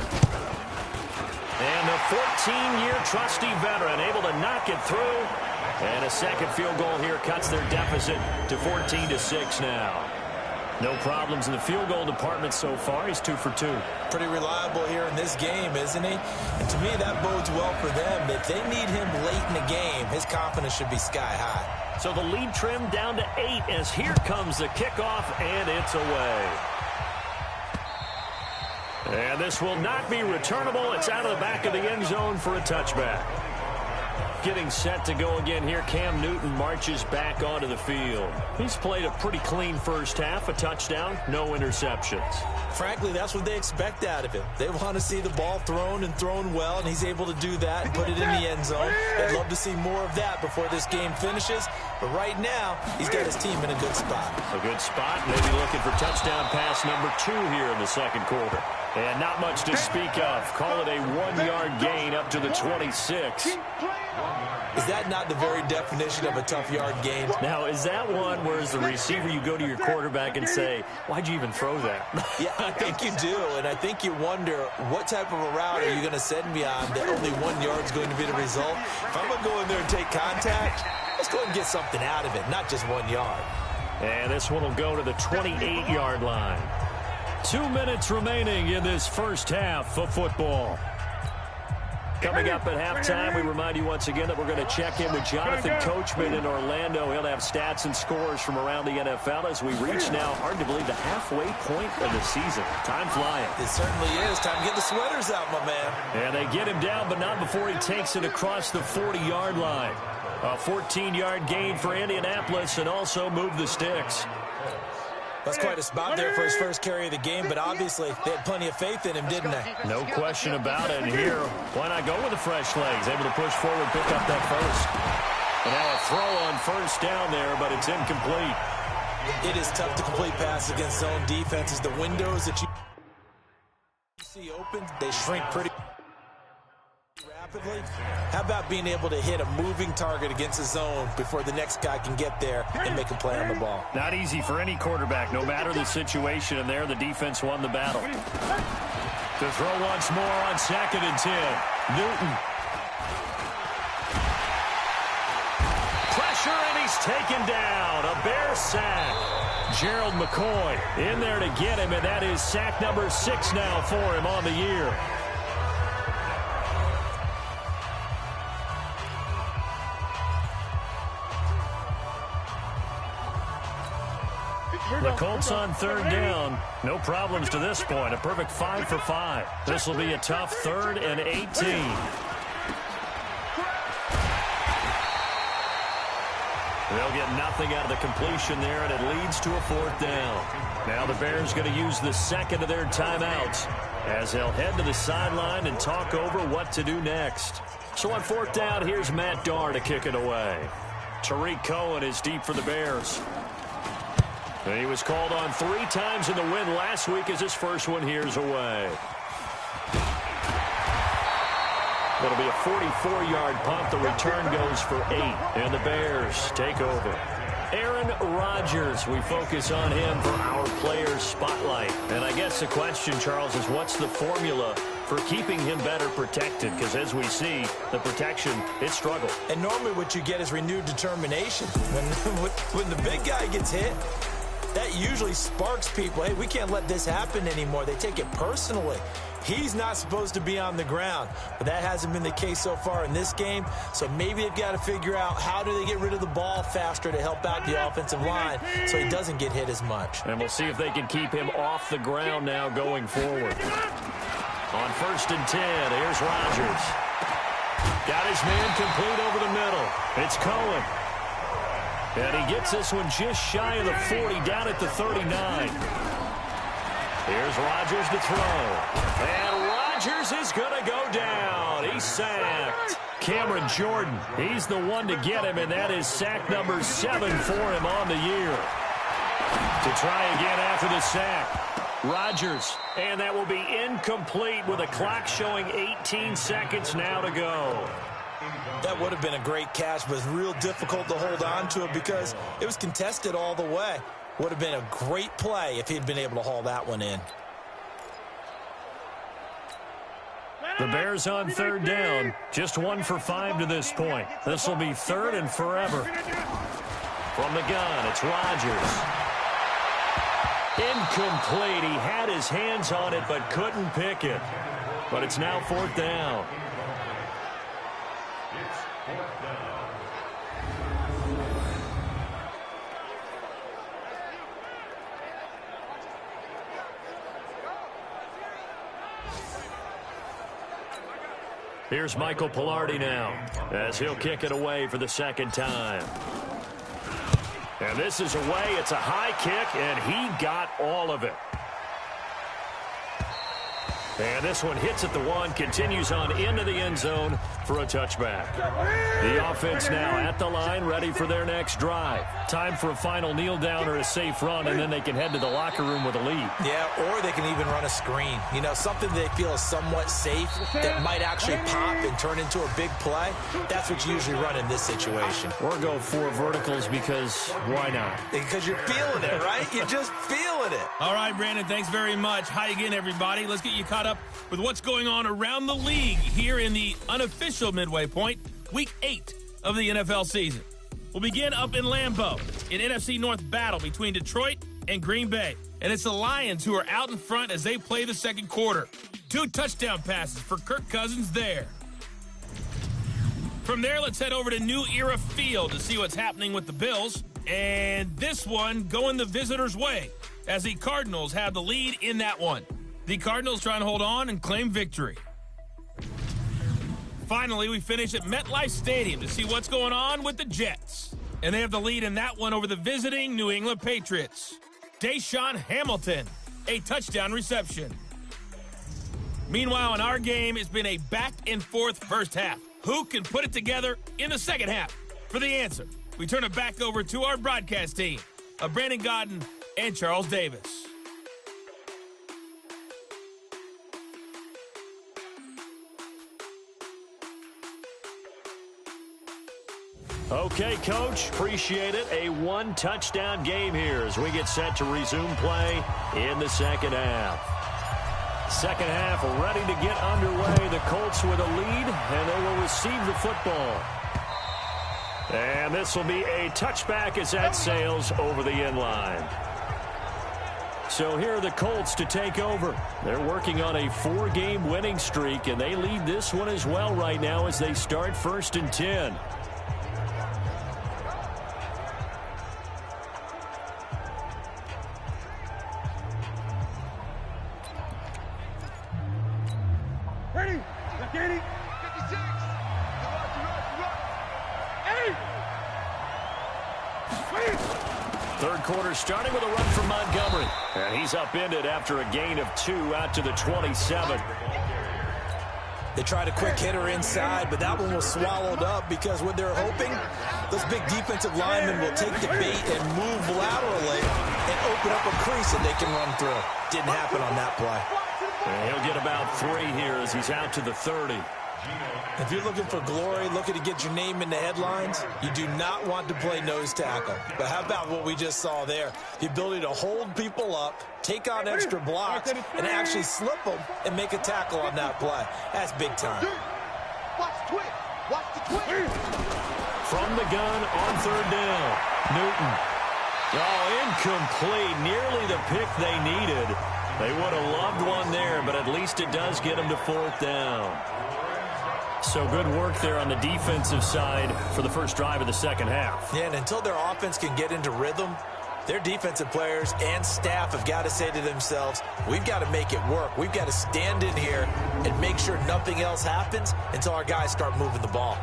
And the 14-year trusty veteran able to knock it through. And a second field goal here cuts their deficit to 14-6 now. No problems in the field goal department so far. He's 2 for 2. Pretty reliable here in this game, isn't he? And to me, that bodes well for them. If they need him late in the game, his confidence should be sky high. So the lead trimmed down to 8 as here comes the kickoff, and it's away. And this will not be returnable. It's out of the back of the end zone for a touchback. Getting set to go again here, Cam Newton marches back onto the field. He's played a pretty clean first half, a touchdown, no interceptions. Frankly, that's what they expect out of him. They want to see the ball thrown and thrown well, and he's able to do that and put it in the end zone. They'd love to see more of that before this game finishes, but right now, he's got his team in a good spot. A good spot, maybe looking for touchdown pass number 2 here in the second quarter. And not much to speak of. Call it a 1-yard gain up to the 26. Is that not the very definition of a tough yard gain? Now, is that one where as the receiver you go to your quarterback and say, why'd you even throw that? Yeah, I think you do, and I think you wonder what type of a route are you going to send me on that only 1 yard's going to be the result? If I'm going to go in there and take contact, let's go ahead and get something out of it, not just 1 yard. And this one will go to the 28-yard line. 2 minutes remaining in this first half of football. Coming up at halftime, we remind you once again that we're going to check in with Jonathan Coachman in Orlando. He'll have stats and scores from around the NFL as we reach now, hard to believe, the halfway point of the season. Time flying. It certainly is. Time to get the sweaters out, my man. And they get him down, but not before he takes it across the 40-yard line. A 14-yard gain for Indianapolis and also move the sticks. That's quite a spot there for his first carry of the game, but obviously they had plenty of faith in him, didn't they? No question about it. And here, why not go with the fresh legs? Able to push forward, pick up that first. And now a throw on first down there, but it's incomplete. It is tough to complete passes against zone defenses. The windows that you see open, they shrink pretty rapidly. How about being able to hit a moving target against a zone before the next guy can get there and make a play on the ball? Not easy for any quarterback, no matter the situation, and there the defense won the battle. To throw once more on 2nd and 10. Newton. Pressure, and he's taken down. A Bear sack. Gerald McCoy in there to get him, and that is sack number 6 now for him on the year. The Colts on 3rd down. No problems to this point. A perfect 5 for 5. This will be a tough 3rd and 18. They'll get nothing out of the completion there, and it leads to a 4th down. Now the Bears going to use the second of their timeouts as they'll head to the sideline and talk over what to do next. So on 4th down, here's Matt Darr to kick it away. Tariq Cohen is deep for the Bears. And he was called on 3 times in the win last week as his first one here's away. It'll be a 44-yard punt. The return goes for 8, and the Bears take over. Aaron Rodgers, we focus on him for our Players Spotlight. And I guess the question, Charles, is what's the formula for keeping him better protected? Because as we see, the protection, it struggled. And normally what you get is renewed determination. When the big guy gets hit, that usually sparks people. Hey, we can't let this happen anymore. They take it personally. He's not supposed to be on the ground, but that hasn't been the case so far in this game. So maybe they've got to figure out how do they get rid of the ball faster to help out the offensive line so he doesn't get hit as much. And we'll see if they can keep him off the ground now going forward. On 1st and 10, here's Rodgers. Got his man complete over the middle. It's Cohen. And he gets this one just shy of the 40, down at the 39. Here's Rodgers to throw. And Rodgers is going to go down. He's sacked. Cameron Jordan, he's the one to get him, and that is sack number 7 for him on the year. To try again after the sack. Rodgers, and that will be incomplete with a clock showing 18 seconds now to go. That would have been a great catch, but it's real difficult to hold on to it because it was contested all the way. Would have been a great play if he'd been able to haul that one in. The Bears on 3rd down, just 1 for 5 to this point. This will be 3rd and forever. From the gun, it's Rodgers. Incomplete. He had his hands on it but couldn't pick it. But it's now 4th down. Here's Michael Pilardi now as he'll kick it away for the 2nd time. And this is away. It's a high kick, and he got all of it. And this one hits at the 1, continues on into the end zone for a touchback. The offense now at the line, ready for their next drive. Time for a final kneel down or a safe run, and then they can head to the locker room with a lead. Yeah, or they can even run a screen. You know, something they feel is somewhat safe that might actually pop and turn into a big play. That's what you usually run in this situation. Or go 4 verticals because why not? Because you're feeling it, right? You're just feeling it. All right, Brandon, thanks very much. Hi again, everybody. Let's get you caught up with what's going on around the league here in the unofficial midway point, Week 8 of the NFL season. We'll begin up in Lambeau, an NFC North battle between Detroit and Green Bay. And it's the Lions who are out in front as they play the second quarter. 2 touchdown passes for Kirk Cousins there. From there, let's head over to New Era Field to see what's happening with the Bills. And this one going the visitors' way as the Cardinals have the lead in that one. The Cardinals trying to hold on and claim victory. Finally, we finish at MetLife Stadium to see what's going on with the Jets. And they have the lead in that one over the visiting New England Patriots. Deshaun Hamilton, a touchdown reception. Meanwhile, in our game, it's been a back-and-forth first half. Who can put it together in the second half? For the answer, we turn it back over to our broadcast team of Brandon Godden and Charles Davis. Okay, Coach, appreciate it. A 1-touchdown game here as we get set to resume play in the second half. Second half ready to get underway. The Colts with a lead, and they will receive the football. And this will be a touchback as that sails over the end line. So here are the Colts to take over. They're working on a 4-game winning streak, and they lead this one as well right now as they start 1st and 10. Ready? Getting 56. 8. Third quarter starting with a run from Montgomery. And he's upended after a gain of 2 out to the 27. They tried a quick hitter inside, but that one was swallowed up because what they're hoping, those big defensive linemen will take the bait and move laterally and open up a crease that they can run through. Didn't happen on that play. And he'll get about 3 here as he's out to the 30. If you're looking for glory, looking to get your name in the headlines, you do not want to play nose tackle. But how about what we just saw there? The ability to hold people up, take on extra blocks, and actually slip them and make a tackle on that play. That's big time. Watch the twist. Watch the twist. From the gun on third down, Newton. Oh, incomplete. Nearly the pick they needed. They would have loved one there, but at least it does get them to fourth down. So good work there on the defensive side for the first drive of the second half. Yeah, and until their offense can get into rhythm, their defensive players and staff have got to say to themselves, we've got to make it work. We've got to stand in here and make sure nothing else happens until our guys start moving the ball.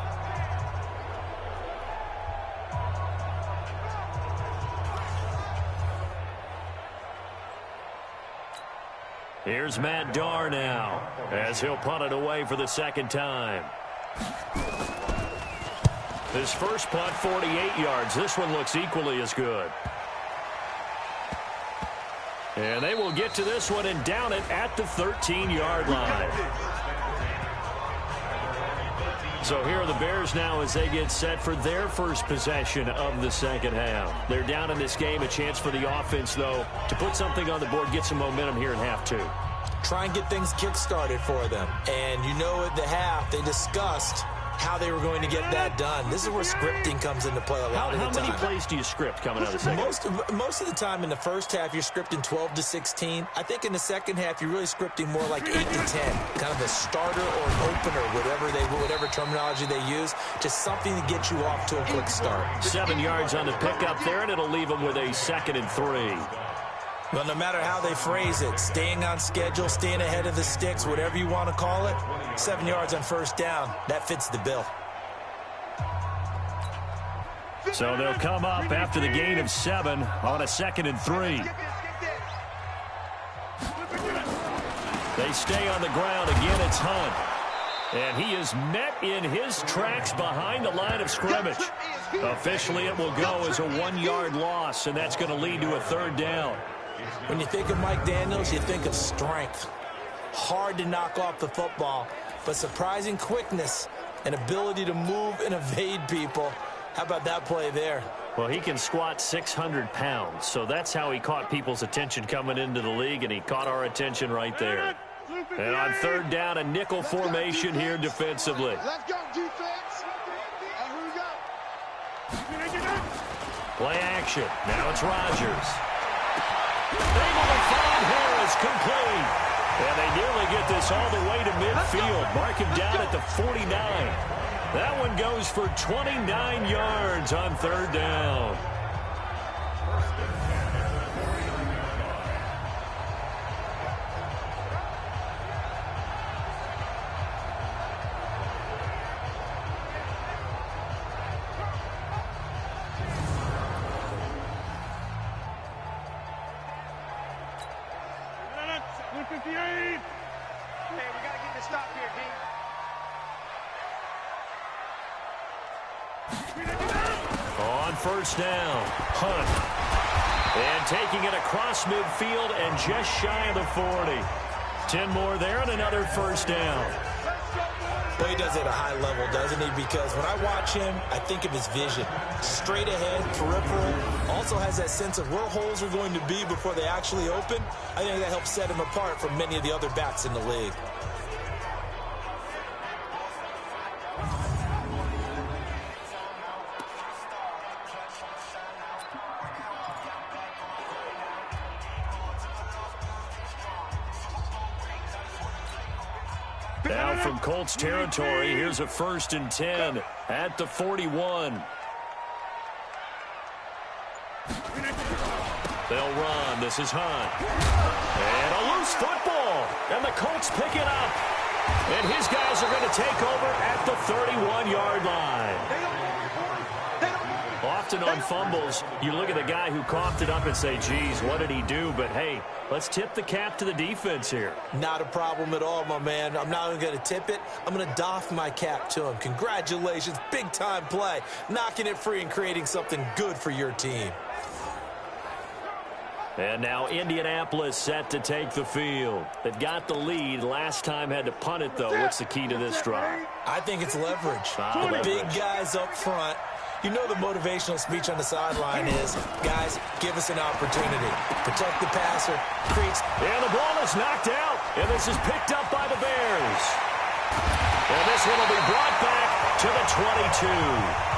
Here's Matt Darr now as he'll punt it away for the second time. His first punt, 48 yards. This one looks equally as good. And they will get to this one and down it at the 13-yard line. So here are the Bears now as they get set for their first possession of the second half. They're down in this game. A chance for the offense, though, to put something on the board, get some momentum here in half 2. Try and get things kick-started for them. And you know at the half, they discussed how they were going to get that done. This is where scripting comes into play a lot of the time. How many plays do you script coming out of the second half? Most of the time in the first half, you're scripting 12 to 16. I think in the second half, you're really scripting more like 8 to 10. Kind of a starter or an opener, whatever terminology they use. Just something to get you off to a quick start. 7 yards on the pickup there, and it'll leave them with a 2nd and 3. Well, no matter how they phrase it, staying on schedule, staying ahead of the sticks, whatever you want to call it, 7 yards on first down, that fits the bill. So they'll come up after the gain of 7 on a 2nd and 3. They stay on the ground. Again, it's Hunt. And he is met in his tracks behind the line of scrimmage. Officially, it will go as a 1-yard loss, and that's going to lead to a 3rd down. When you think of Mike Daniels, you think of strength. Hard to knock off the football, but surprising quickness and ability to move and evade people. How about that play there? Well, he can squat 600 pounds, so that's how he caught people's attention coming into the league, and he caught our attention right there. And on 3rd down, a nickel formation here defensively. Let's go, defense. And here we go. Play action. Now it's Rodgers. Able to find Harris, complete. And they nearly get this all the way to midfield. Mark him down at the 49. That one goes for 29 yards on 3rd down. First down, Hunt. And taking it across midfield and just shy of the 40. 10 more there and another first down. Well, he does it at a high level, doesn't he? Because when I watch him, I think of his vision. Straight ahead, peripheral. Also has that sense of where holes are going to be before they actually open. I think that helps set him apart from many of the other backs in the league. Now from Colts territory, here's a 1st and 10 at the 41. They'll run. This is Hunt. And a loose football. And the Colts pick it up. And his guys are going to take over at the 31-yard line. often on fumbles, you look at the guy who coughed it up and say, geez, what did he do? But, hey, let's tip the cap to the defense here. Not a problem at all, my man. I'm not even going to tip it. I'm going to doff my cap to him. Congratulations. Big-time play. Knocking it free and creating something good for your team. And now Indianapolis set to take the field. They've got the lead. Last time had to punt it, though. What's the key to this drive? I think it's leverage. The big guys up front. You know the motivational speech on the sideline is, guys, give us an opportunity. Protect the passer. Creates. And the ball is knocked out. And this is picked up by the Bears. And this one will be brought back to the 22.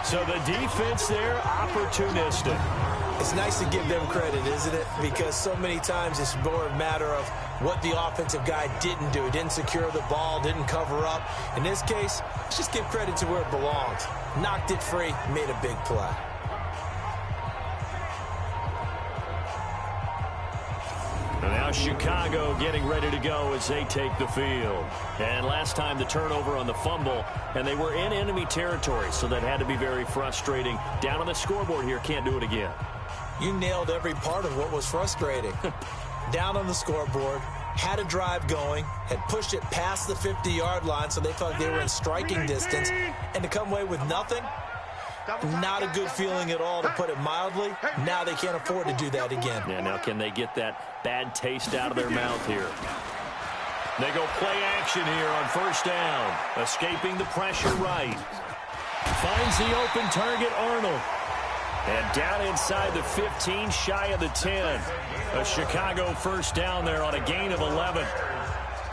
So the defense there, opportunistic. It's nice to give them credit, isn't it? Because so many times it's more a matter of what the offensive guy didn't do. Didn't secure the ball, didn't cover up. In this case, let's just give credit to where it belongs. Knocked it free, made a big play. And now Chicago getting ready to go as they take the field. And last time the turnover on the fumble, and they were in enemy territory, so that had to be very frustrating. Down on the scoreboard here, can't do it again. You nailed every part of what was frustrating. Down on the scoreboard, had a drive going, had pushed it past the 50-yard line, so they thought they were in striking distance, and to come away with nothing, not a good feeling at all, to put it mildly. Now they can't afford to do that again. Yeah, now can they get that bad taste out of their mouth here? They go play action here on first down. Escaping the pressure right. Finds the open target, Arnold. And down inside the 15, shy of the 10. A Chicago first down there on a gain of 11.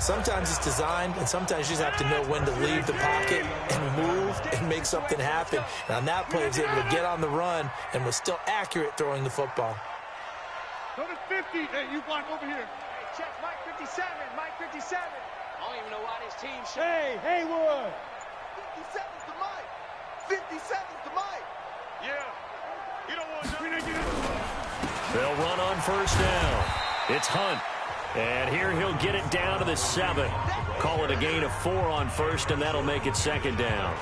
Sometimes it's designed, and sometimes you just have to know when to leave the pocket and move and make something happen. And on that play, he was able to get on the run and was still accurate throwing the football. Go to 50. Hey, you block over here. Hey, check Mike 57. Mike 57. I don't even know why this team should. Hey, Haywood. 57's to Mike. 57's to Mike. Yeah. You don't want to. They'll run on first down. It's Hunt. And here he'll get it down to the 7. Call it a gain of 4 on first, and that'll make it second down.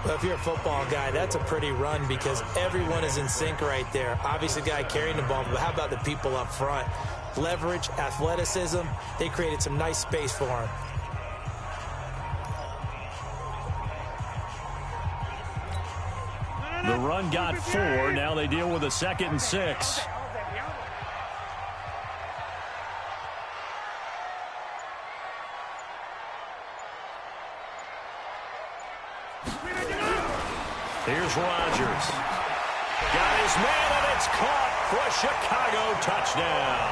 Well, if you're a football guy, that's a pretty run because everyone is in sync right there. Obviously, the guy carrying the ball, but how about the people up front? Leverage, athleticism, they created some nice space for him. The run got 4. Now they deal with a 2nd and 6. Here's Rodgers. Got his man, and it's caught for a Chicago touchdown.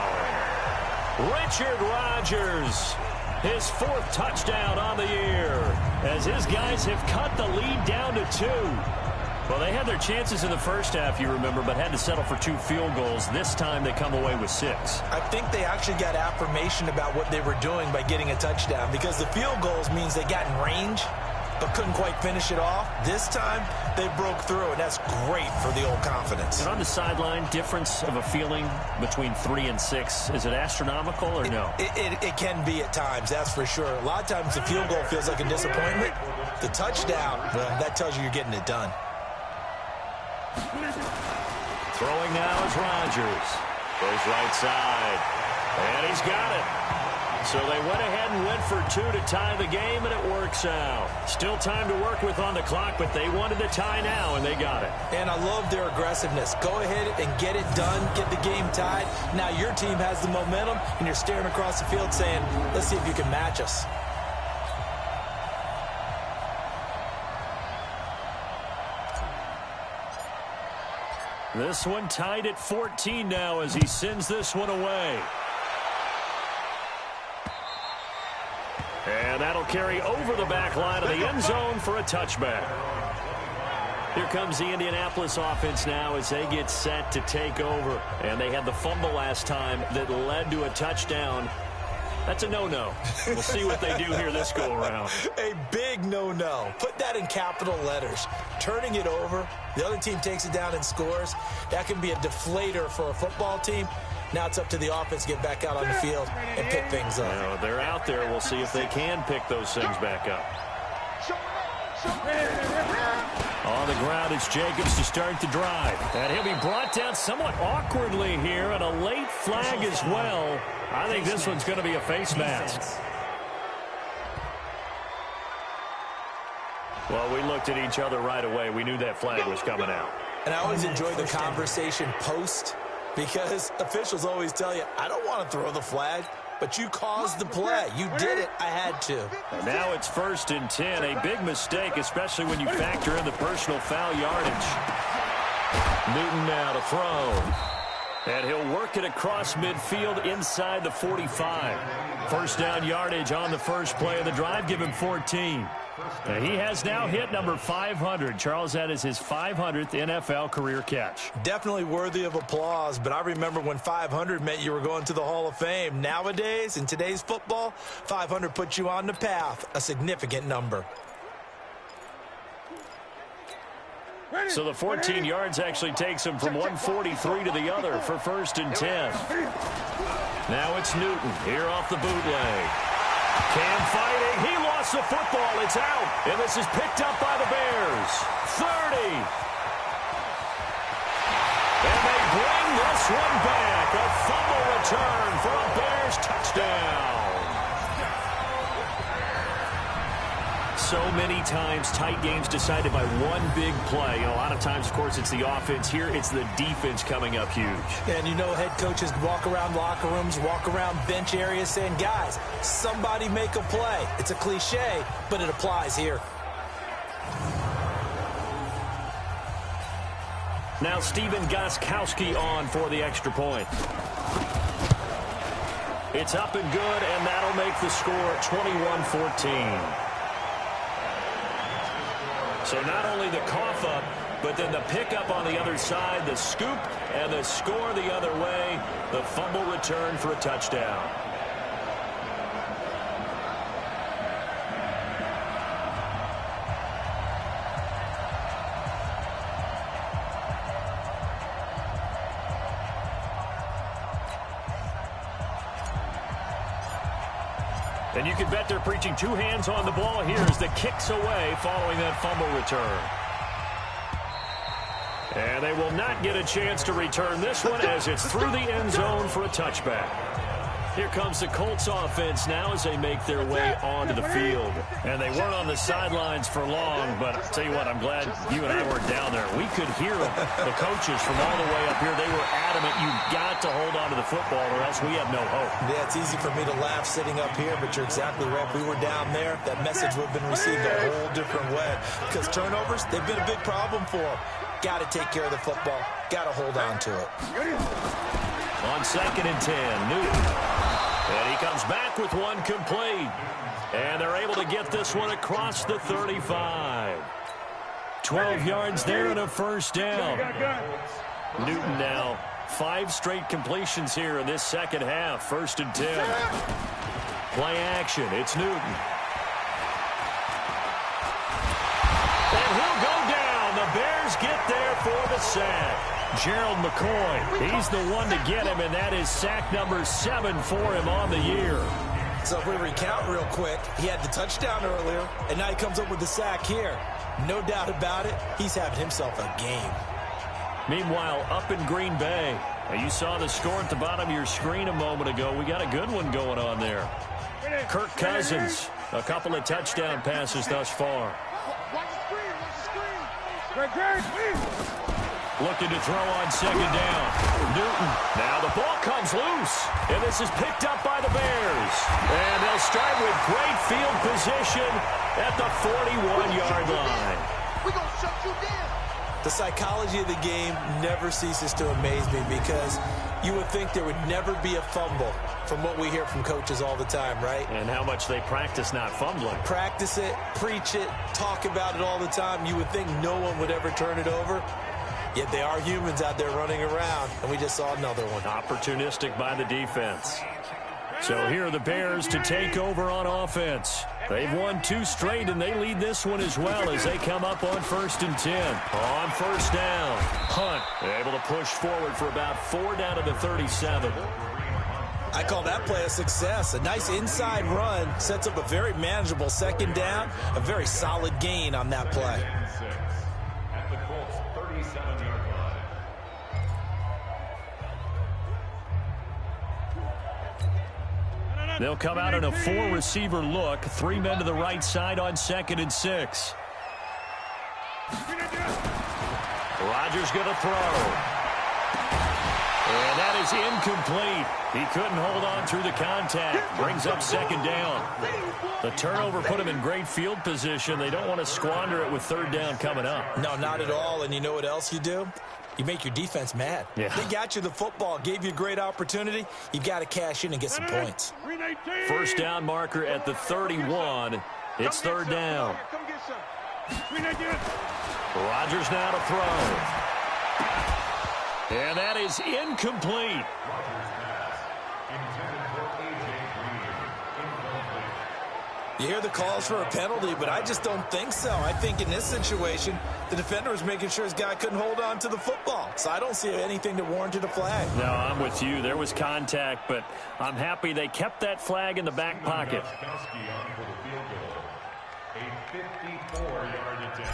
Richard Rodgers, his 4th touchdown on the year, as his guys have cut the lead down to 2. Well, they had their chances in the first half, you remember, but had to settle for 2 field goals. This time they come away with 6. I think they actually got affirmation about what they were doing by getting a touchdown because the field goals means they got in range but couldn't quite finish it off. This time, they broke through, and that's great for the old confidence. And on the sideline, difference of a feeling between 3 and 6, is it astronomical or no? It can be at times, that's for sure. A lot of times the field goal feels like a disappointment. The touchdown, well, that tells you you're getting it done. Throwing now is Rodgers. Goes right side. And he's got it. So they went ahead and went for 2 to tie the game, and it works out. Still time to work with on the clock, but they wanted the tie now, and they got it. And I love their aggressiveness. Go ahead and get it done, get the game tied. Now your team has the momentum, and you're staring across the field saying, let's see if you can match us. This one tied at 14 now as he sends this one away. And that'll carry over the back line of the end zone for a touchback. Here comes the Indianapolis offense now as they get set to take over. And they had the fumble last time that led to a touchdown. That's a no-no. We'll see what they do here this go-around. A big no-no. Put that in capital letters. Turning it over, the other team takes it down and scores. That can be a deflator for a football team. Now it's up to the offense to get back out on the field and pick things up. Well, they're out there. We'll see if they can pick those things back up. On the ground, it's Jacobs to start the drive. And he'll be brought down somewhat awkwardly here, and a late flag as well. I think this one's going to be a face mask. Well, we looked at each other right away. We knew that flag was coming out. And I always enjoy the conversation post, because officials always tell you, I don't want to throw the flag, but you caused the play. You did it. I had to. And now it's 1st and 10. A big mistake, especially when you factor in the personal foul yardage. Newton now to throw. And he'll work it across midfield inside the 45. First down yardage on the first play of the drive. Give him 14. And he has now hit number 500. Charles, that is his 500th NFL career catch. Definitely worthy of applause, but I remember when 500 meant you were going to the Hall of Fame. Nowadays, in today's football, 500 puts you on the path, a significant number. So the 14 yards actually takes him from 143 to the other for 1st and 10. Now it's Newton here off the bootleg. Cam fighting. He lost the football. It's out. And this is picked up by the Bears. 30. And they bring this one back. A fumble return for a Bears touchdown. So many times tight games decided by one big play. And a lot of times, of course, it's the offense. Here, it's the defense coming up huge. And you know head coaches walk around locker rooms, walk around bench areas saying, guys, somebody make a play. It's a cliche, but it applies here. Now Steven Gostkowski on for the extra point. It's up and good, and that'll make the score 21-14. So not only the cough up, but then the pickup on the other side, the scoop, and the score the other way, the fumble return for a touchdown. And you can bet they're preaching two hands on the ball here as the kick's away following that fumble return. And they will not get a chance to return this one as it's through the end zone for a touchback. Here comes the Colts offense now as they make their way onto the field. And they weren't on the sidelines for long, but I'll tell you what, I'm glad you and I weren't down there. We could hear them, the coaches from all the way up here. They were adamant, you've got to hold on to the football or else we have no hope. Yeah, it's easy for me to laugh sitting up here, but you're exactly right. If we were down there, that message would have been received a whole different way. Because turnovers, they've been a big problem for them. Got to take care of the football. Got to hold on to it. On 2nd and 10, Newton. And he comes back with one complete. And they're able to get this one across the 35. 12 yards there and a first down. Newton now 5 straight completions here in this second half. 1st and 10. Play action. It's Newton. And he'll go down. The Bears get there for the sack. Gerald McCoy, he's the one to get him, and that is sack number 7 for him on the year. So if we recount real quick, he had the touchdown earlier, and now he comes up with the sack here. No doubt about it, he's having himself a game. Meanwhile, up in Green Bay, you saw the score at the bottom of your screen a moment ago. We got a good one going on there. Kirk Cousins, a couple of touchdown passes thus far. Looking to throw on 2nd down. Newton. Now the ball comes loose. And this is picked up by the Bears. And they'll start with great field position at the 41-yard line. We're going to shut you down. The psychology of the game never ceases to amaze me because you would think there would never be a fumble from what we hear from coaches all the time, right? And how much they practice not fumbling. Practice it, preach it, talk about it all the time. You would think no one would ever turn it over. Yet they are humans out there running around, and we just saw another one. Opportunistic by the defense. So here are the Bears to take over on offense. They've won 2 straight, and they lead this one as well as they come up on 1st and 10. On 1st down, Hunt able to push forward for about 4 down to the 37. I call that play a success. A nice inside run sets up a very manageable second down, a very solid gain on that play. At the Colts 37-yard line. They'll come out in a 4-receiver look. 3 men to the right side on 2nd and 6. Rodgers going to throw. And that is incomplete. He couldn't hold on through the contact. Brings up 2nd down. The turnover put him in great field position. They don't want to squander it with 3rd down coming up. No, not at all. And you know what else you do? You make your defense mad. Yeah. They got you the football, gave you a great opportunity. You've got to cash in and get some points. 1st down marker at the 31. It's 3rd down. Rodgers now to throw. And that is incomplete. You hear the calls for a penalty, but I just don't think so. I think in this situation, the defender was making sure his guy couldn't hold on to the football. So I don't see anything that warranted a flag. No, I'm with you. There was contact, but I'm happy they kept that flag in the back pocket. A 54-yard attempt.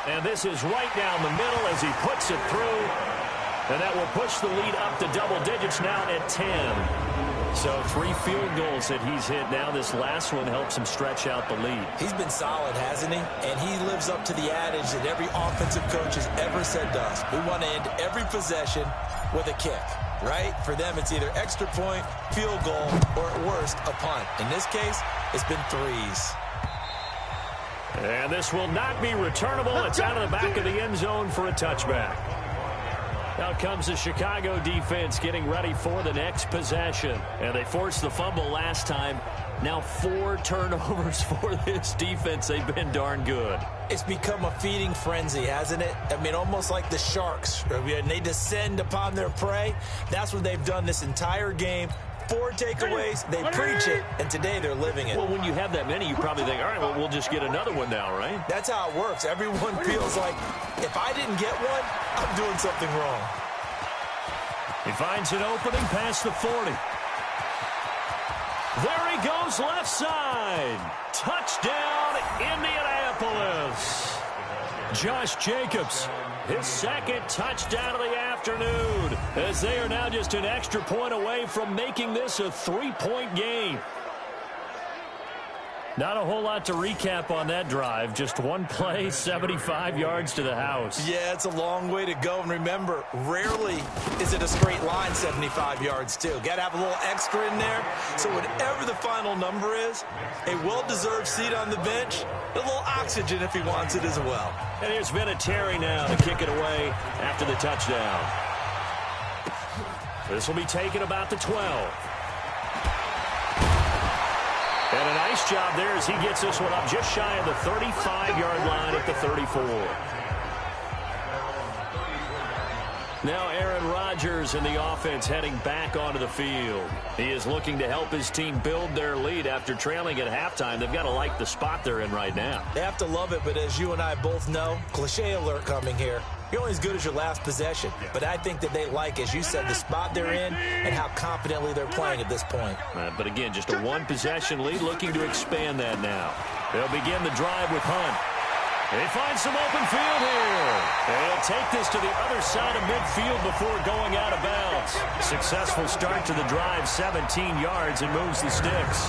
And this is right down the middle as he puts it through. And that will push the lead up to double digits now at 10. So 3 field goals that he's hit now. This last one helps him stretch out the lead. He's been solid, hasn't he? And he lives up to the adage that every offensive coach has ever said to us. We want to end every possession with a kick, right? For them, it's either extra point, field goal, or at worst, a punt. In this case, it's been 3s. And this will not be returnable. It's out of the back of the end zone for a touchback. Now comes the Chicago defense getting ready for the next possession. And they forced the fumble last time. Now 4 turnovers for this defense. They've been darn good. It's become a feeding frenzy, hasn't it? I mean, almost like the sharks. And they descend upon their prey. That's what they've done this entire game. 4 takeaways, they preach it, and today they're living it. Well, when you have that many, you probably think, all right, well, we'll just get another one now, right? That's how it works. Everyone feels like, if I didn't get one, I'm doing something wrong. He finds an opening past the 40. There he goes, left side. Touchdown, Indianapolis. Josh Jacobs, his 2nd touchdown of the afternoon, as they are now just an extra point away from making this a 3-point game. Not a whole lot to recap on that drive. Just one play, 75 yards to the house. Yeah, it's a long way to go. And remember, rarely is it a straight line 75 yards, too. Got to have a little extra in there. So whatever the final number is, a well-deserved seat on the bench, a little oxygen if he wants it as well. And here's Vinatieri now to kick it away after the touchdown. This will be taken about the 12. And a nice job there as he gets this one up just shy of the 35-yard line at the 34. Now Aaron Rodgers and the offense heading back onto the field. He is looking to help his team build their lead after trailing at halftime. They've got to like the spot they're in right now. They have to love it, but as you and I both know, cliche alert coming here. You're only as good as your last possession. But I think that they like, as you said, the spot they're in and how confidently they're playing at this point. But again, just a 1-possession lead, looking to expand that now. They'll begin the drive with Hunt. They find some open field here. They'll take this to the other side of midfield before going out of bounds. Successful start to the drive, 17 yards, and moves the sticks.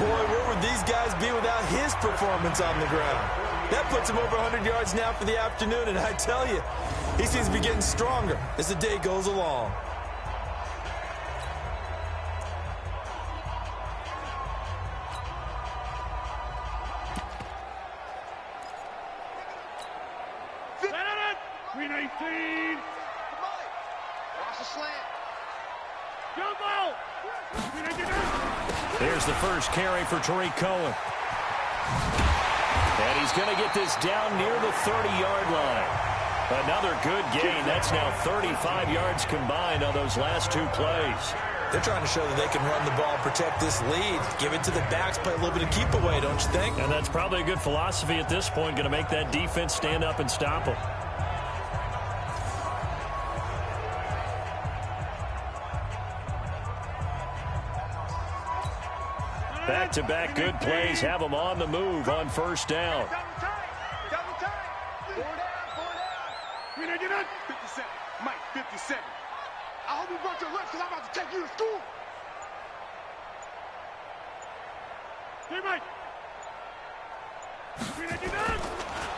Boy, where would these guys be without his performance on the ground? That puts him over 100 yards now for the afternoon, and I tell you, he seems to be getting stronger as the day goes along. There's the first carry for Tariq Cohen. And he's going to get this down near the 30-yard line. Another good gain. That's now 35 yards combined on those last 2 plays. They're trying to show that they can run the ball, protect this lead, give it to the backs, play a little bit of keep away, don't you think? And that's probably a good philosophy at this point, going to make that defense stand up and stop them. Back-to-back good plays have them on the move on first down. Double time. 4 down. 57. Mike, 57. I hope you brought your lunch because I'm about to take you to school. Hey, Mike.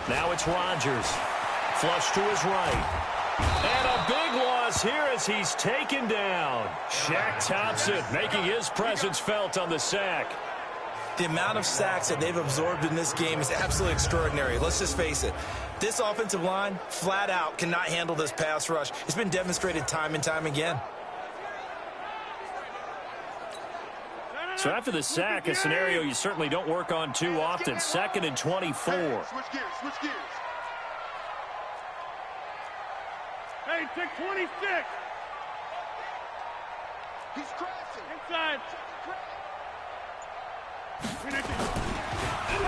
Now it's Rodgers. Flush to his right. And a big loss here as he's taken down. Shaq Thompson making his presence felt on the sack. The amount of sacks that they've absorbed in this game is absolutely extraordinary. Let's just face it. This offensive line, flat out, cannot handle this pass rush. It's been demonstrated time and time again. So after the sack, a scenario you certainly don't work on too often. 2nd and 24. Switch gears. Hey, take 26. He's crashing. Inside.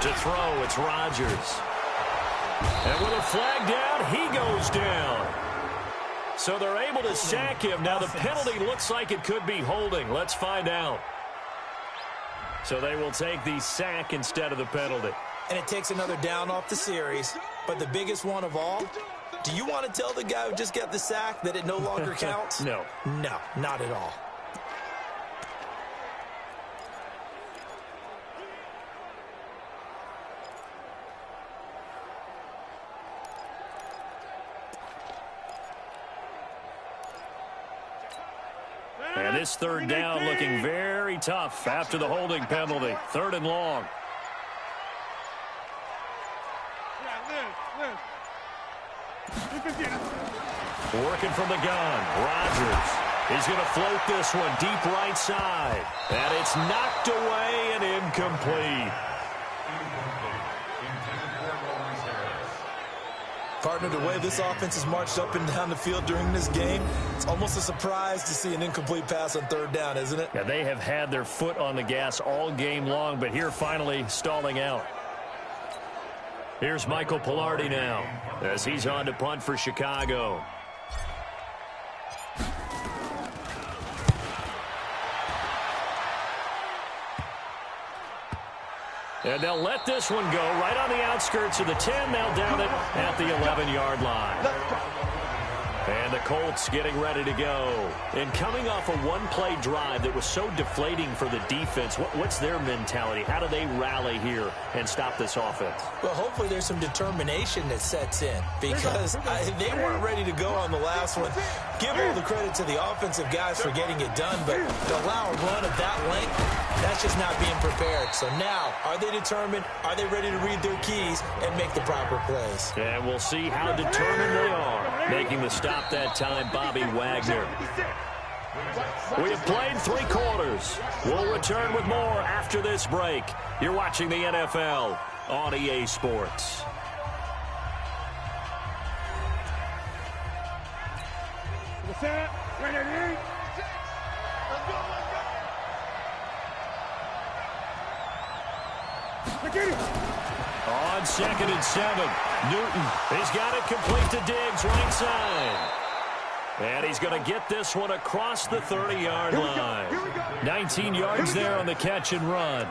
To throw, it's Rodgers. And with a flag down, he goes down. So they're able to sack him. Now the penalty looks like it could be holding. Let's find out. So they will take the sack instead of the penalty. And it takes another down off the series. But the biggest one of all, do you want to tell the guy who just got the sack that it no longer counts? No. No, not at all. And this 3rd down looking very tough after the holding penalty. 3rd and long. Working from the gun. Rodgers. He's going to float this one deep right side. And it's knocked away and incomplete. Partner, the way this offense has marched up and down the field during this game, it's almost a surprise to see an incomplete pass on 3rd down, isn't it? Yeah, they have had their foot on the gas all game long, but here finally stalling out. Here's Michael Pilardi now as he's on to punt for Chicago. And they'll let this one go right on the outskirts of the 10. They'll down it at the 11-yard line. And the Colts getting ready to go. And coming off a one-play drive that was so deflating for the defense, what's their mentality? How do they rally here and stop this offense? Well, hopefully there's some determination that sets in because they weren't ready to go on the last one. Give all the credit to the offensive guys for getting it done, but to allow a run of that length, that's just not being prepared. So now, are they determined? Are they ready to read their keys and make the proper plays? And we'll see how determined they are. Making the stop that time, Bobby Wagner. We have played 3 quarters. We'll return with more after this break. You're watching the NFL on EA Sports. On 2nd and 7, Newton has got it complete to Diggs, right side. And he's going to get this one across the 30-yard line. 19 yards there on the catch and run.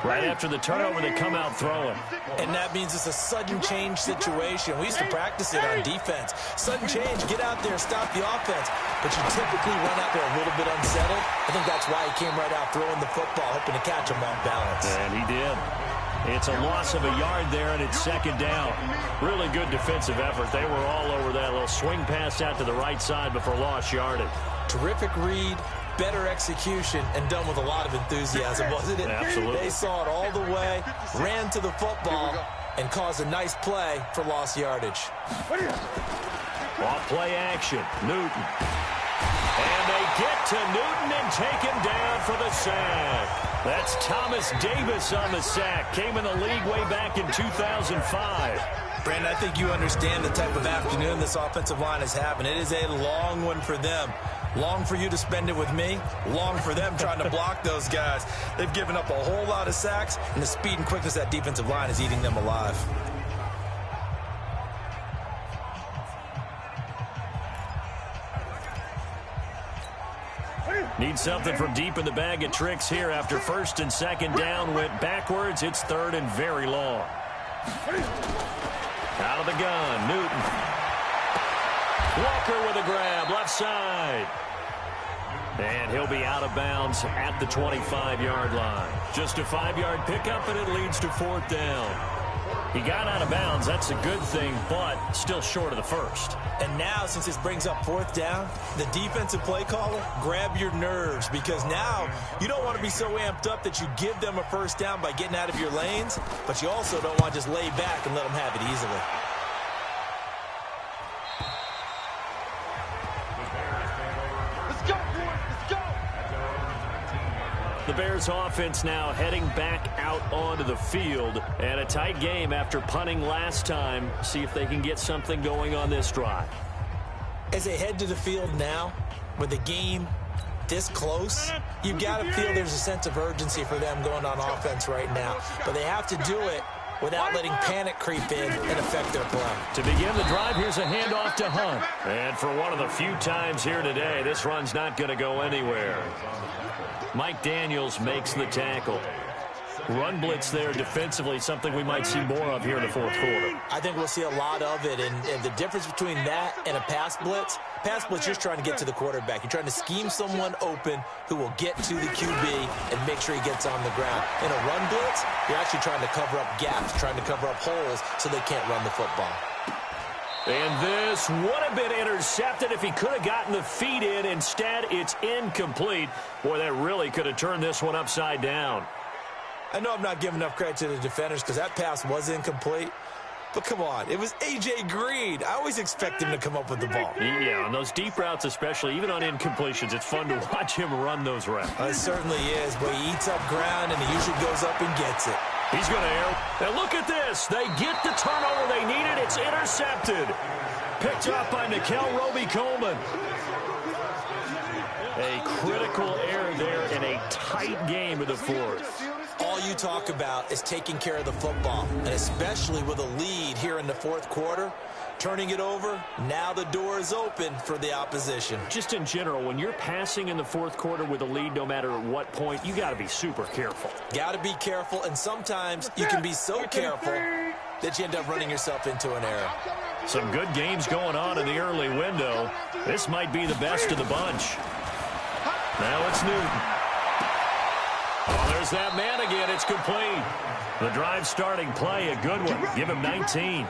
Right after the turnover, they come out throwing. And that means it's a sudden change situation. We used to practice it on defense. Sudden change, get out there, stop the offense. But you typically run out there a little bit unsettled. I think that's why he came right out throwing the football, hoping to catch him off balance. And he did. It's a loss of a yard there, and it's 2nd down. Really good defensive effort. They were all over that little swing pass out to the right side before lost yardage. Terrific read, better execution, and done with a lot of enthusiasm, wasn't it? Absolutely. They saw it all the way, ran to the football, and caused a nice play for lost yardage. Off play action, Newton. And they get to Newton and take him down for the sack. That's Thomas Davis on the sack. Came in the league way back in 2005. Brandon, I think you understand the type of afternoon this offensive line is having. It is a long one for them. Long for you to spend it with me. Long for them trying to block those guys. They've given up a whole lot of sacks, and the speed and quickness of that defensive line is eating them alive. Need something from deep in the bag of tricks here after first and second down went backwards. It's third and very long. Out of the gun, Newton. Walker with a grab, left side. And he'll be out of bounds at the 25-yard line. Just a 5-yard pickup, and it leads to fourth down. He got out of bounds. That's a good thing, but still short of the first. And now, since this brings up fourth down, the defensive play caller, grab your nerves, because now you don't want to be so amped up that you give them a first down by getting out of your lanes, but you also don't want to just lay back and let them have it easily. The Bears offense now heading back out onto the field, and a tight game after punting last time. See if they can get something going on this drive. As they head to the field now, with the game this close, you've got to feel there's a sense of urgency for them going on offense right now. But they have to do it without letting panic creep in and affect their play. To begin the drive, here's a handoff to Hunt. And for one of the few times here today, this run's not going to go anywhere. Mike Daniels makes the tackle. Run blitz there defensively, something we might see more of here in the fourth quarter. I think we'll see a lot of it, and the difference between that and a pass blitz just trying to get to the quarterback. You're trying to scheme someone open who will get to the QB and make sure he gets on the ground. In a run blitz, you're actually trying to cover up gaps, trying to cover up holes so they can't run the football. And this would have been intercepted if he could have gotten the feet in. Instead, it's incomplete. Boy, that really could have turned this one upside down. I know I'm not giving enough credit to the defenders because that pass was incomplete. But come on, it was A.J. Green. I always expect him to come up with the ball. Yeah, on those deep routes especially, even on incompletions, it's fun to watch him run those routes. It certainly is, but he eats up ground and he usually goes up and gets it. He's going to air. And look at this. They get the turnover they needed. It's intercepted. Picked up by Nickel Roby-Coleman. A critical error there in a tight game of the fourth. All you talk about is taking care of the football, and especially with a lead here in the fourth quarter, turning it over, now the door is open for the opposition. Just in general, when you're passing in the fourth quarter with a lead, no matter at what point, you got to be super careful. Got to be careful, and sometimes you can be so careful that you end up running yourself into an error. Some good games going on in the early window. This might be the best of the bunch. Now it's Newton. Oh, there's that man again. It's complete. The drive starting play, a good one. Give him 19.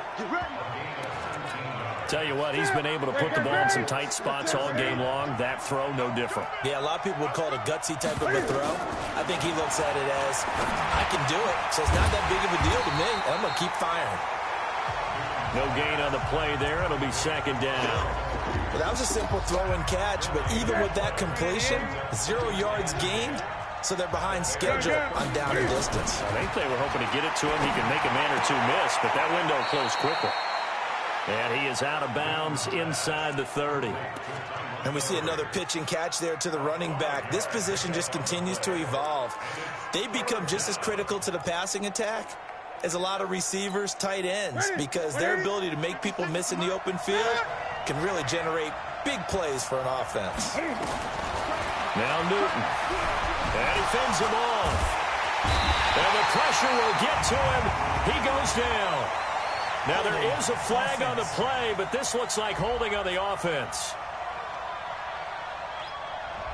Tell you what, he's been able to put the ball in some tight spots all game long. That throw, no different. Yeah, a lot of people would call it a gutsy type of a throw. I think he looks at it as, I can do it, so it's not that big of a deal to me, and I'm going to keep firing. No gain on the play there. It'll be second down. Well, that was a simple throw and catch, but even with that completion, 0 yards gained, so they're behind schedule on down and distance. I think they were hoping to get it to him. He could make a man or two miss, but that window closed quickly. And he is out of bounds inside the 30. And we see another pitch and catch there to the running back. This position just continues to evolve. They become just as critical to the passing attack as a lot of receivers, tight ends, because their ability to make people miss in the open field can really generate big plays for an offense. Now Newton. And he fends him off. And the pressure will get to him. He goes down. Now there is a flag on the play, but this looks like holding on the offense.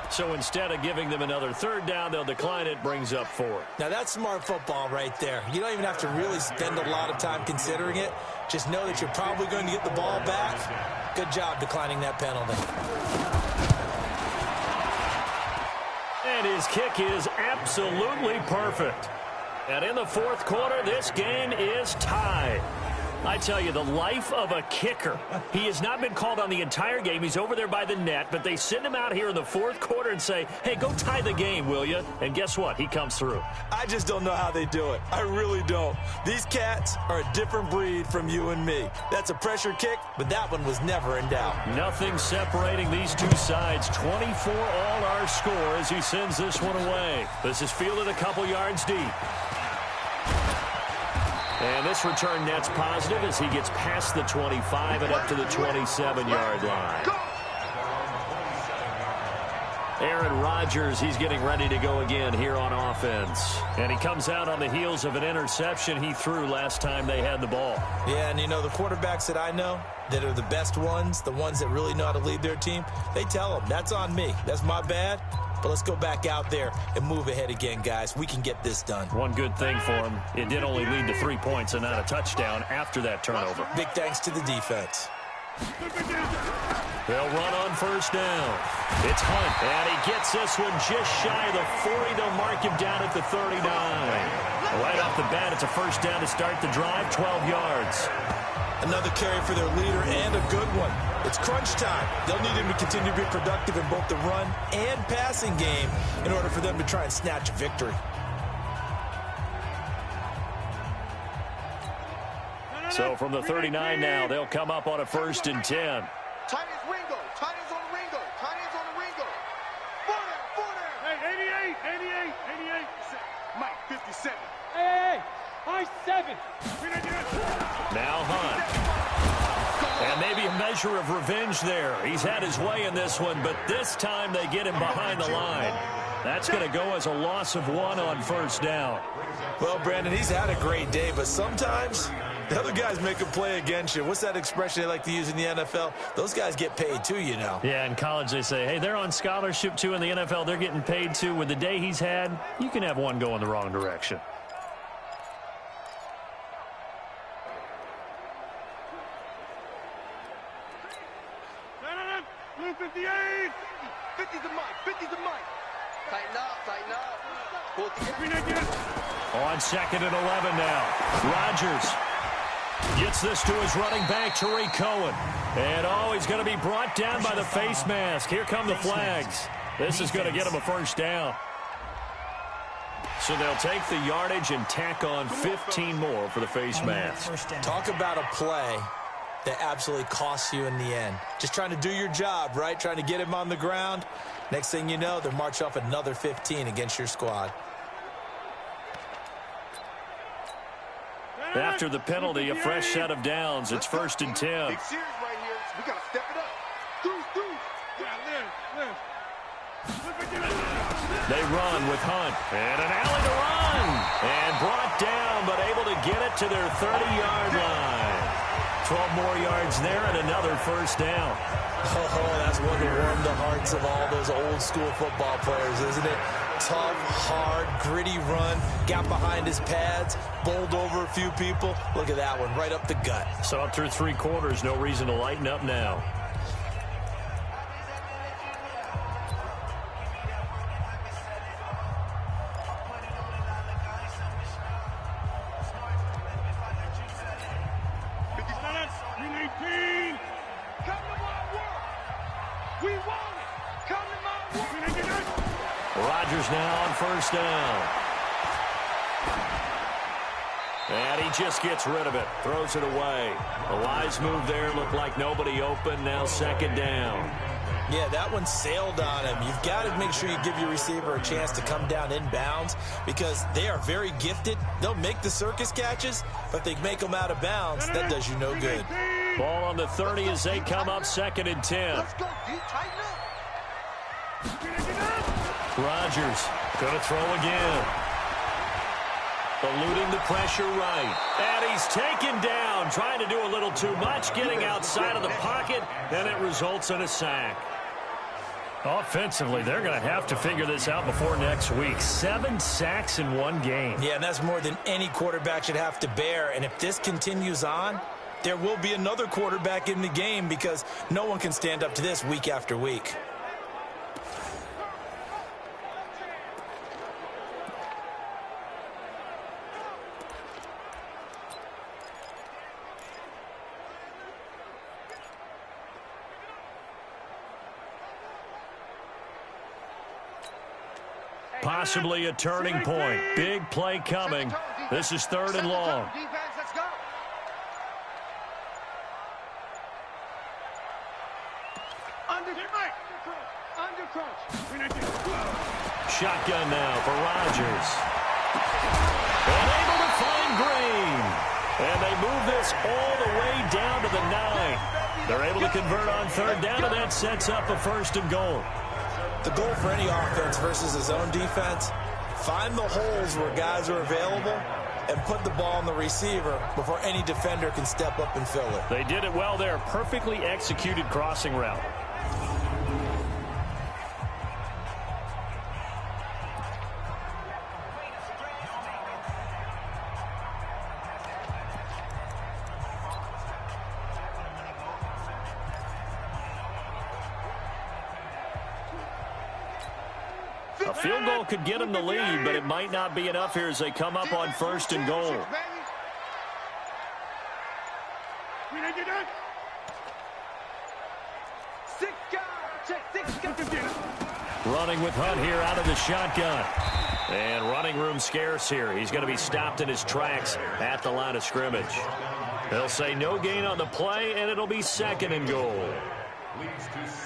So instead of giving them another third down, they'll decline it, brings up 4. Now that's smart football right there. You don't even have to really spend a lot of time considering it. Just know that you're probably going to get the ball back. Good job declining that penalty. And his kick is absolutely perfect. And in the fourth quarter, this game is tied. I tell you, the life of a kicker. He has not been called on the entire game. He's over there by the net, but they send him out here in the fourth quarter and say, hey, go tie the game, will you? And guess what? He comes through. I just don't know how they do it. I really don't. These cats are a different breed from you and me. That's a pressure kick, but that one was never in doubt. Nothing separating these two sides. 24 all our score as he sends this one away. This is fielded a couple yards deep. And this return net's positive as he gets past the 25 and up to the 27-yard line. Aaron Rodgers, he's getting ready to go again here on offense. And he comes out on the heels of an interception he threw last time they had the ball. Yeah, and you know, the quarterbacks that I know that are the best ones, the ones that really know how to lead their team, they tell them, that's on me. That's my bad. But let's go back out there and move ahead again, guys. We can get this done. One good thing for him, it did only lead to 3 points and not a touchdown after that turnover. Big thanks to the defense. They'll run on first down. It's Hunt, and he gets this one just shy of the 40. They'll mark him down at the 39. Right off the bat, it's a first down to start the drive, 12 yards. Another carry for their leader and a good one. It's crunch time. They'll need him to continue to be productive in both the run and passing game in order for them to try and snatch a victory. So from the 39 now, they'll come up on a 1st and 10. Tight ends Ringo. Tight ends on the Ringo. Tight ends on the Ringo. 4 down. Hey, 88. Mike, 57. Hey, I 7. Now Hunt. And maybe a measure of revenge there. He's had his way in this one, but this time they get him behind the line. That's going to go as a loss of 1 on first down. Well, Brandon, he's had a great day, but sometimes the other guys make a play against you. What's that expression they like to use in the NFL? Those guys get paid too, you know. Yeah, in college they say, hey, they're on scholarship too. In the NFL, they're getting paid too. With the day he's had, you can have one go in the wrong direction. Blue 58. 50's the mic. 50's the mic. Tighten up. Pull together. On 2nd and 11 now. Rodgers gets this to his running back, Tariq Cohen. And, he's going to be brought down by the face mask. Here come the flags. This is going to get him a first down. So they'll take the yardage and tack on 15 more for the face mask. Talk about a play that absolutely costs you in the end. Just trying to do your job, right? Trying to get him on the ground. Next thing you know, they'll march off another 15 against your squad. After the penalty, a fresh set of downs. It's 1st and 10. Big series right here. We got to step it up. Deuce. They run with Hunt. And an alley to run. And brought down, but able to get it to their 30-yard line. 12 more yards there and another first down. Oh, that's one to warm the hearts of all those old-school football players, isn't it? Tough, hard, gritty run, got behind his pads, bowled over a few people. Look at that one, right up the gut. So up through 3 quarters, no reason to lighten up now. Rodgers now on first down. And he just gets rid of it. Throws it away. A wise move there. Looked like nobody open. Now 2nd down. Yeah, that one sailed on him. You've got to make sure you give your receiver a chance to come down inbounds because they are very gifted. They'll make the circus catches, but they make them out of bounds. That does you no good. Ball on the 30 as they come up 2nd and 10. Let's go, D. Tighten up. Rodgers going to throw again. Eluding the pressure right. And he's taken down, trying to do a little too much, getting outside of the pocket, and it results in a sack. Offensively, they're going to have to figure this out before next week. 7 sacks in one game. Yeah, and that's more than any quarterback should have to bear. And if this continues on, there will be another quarterback in the game because no one can stand up to this week after week. Possibly a turning point. Big play coming. This is 3rd and long. Defense, let's go. Under crunch. Shotgun now for Rodgers. And able to find Green. And they move this all the way down to the 9. They're able to convert on 3rd down, and that sets up a 1st and goal. The goal for any offense versus his own defense, find the holes where guys are available and put the ball on the receiver before any defender can step up and fill it. They did it well there. Perfectly executed crossing route. A field goal could get them the lead, but it might not be enough here as they come up on 1st and goal. Running with Hunt here out of the shotgun. And running room scarce here. He's going to be stopped in his tracks at the line of scrimmage. They'll say no gain on the play, and it'll be 2nd and goal.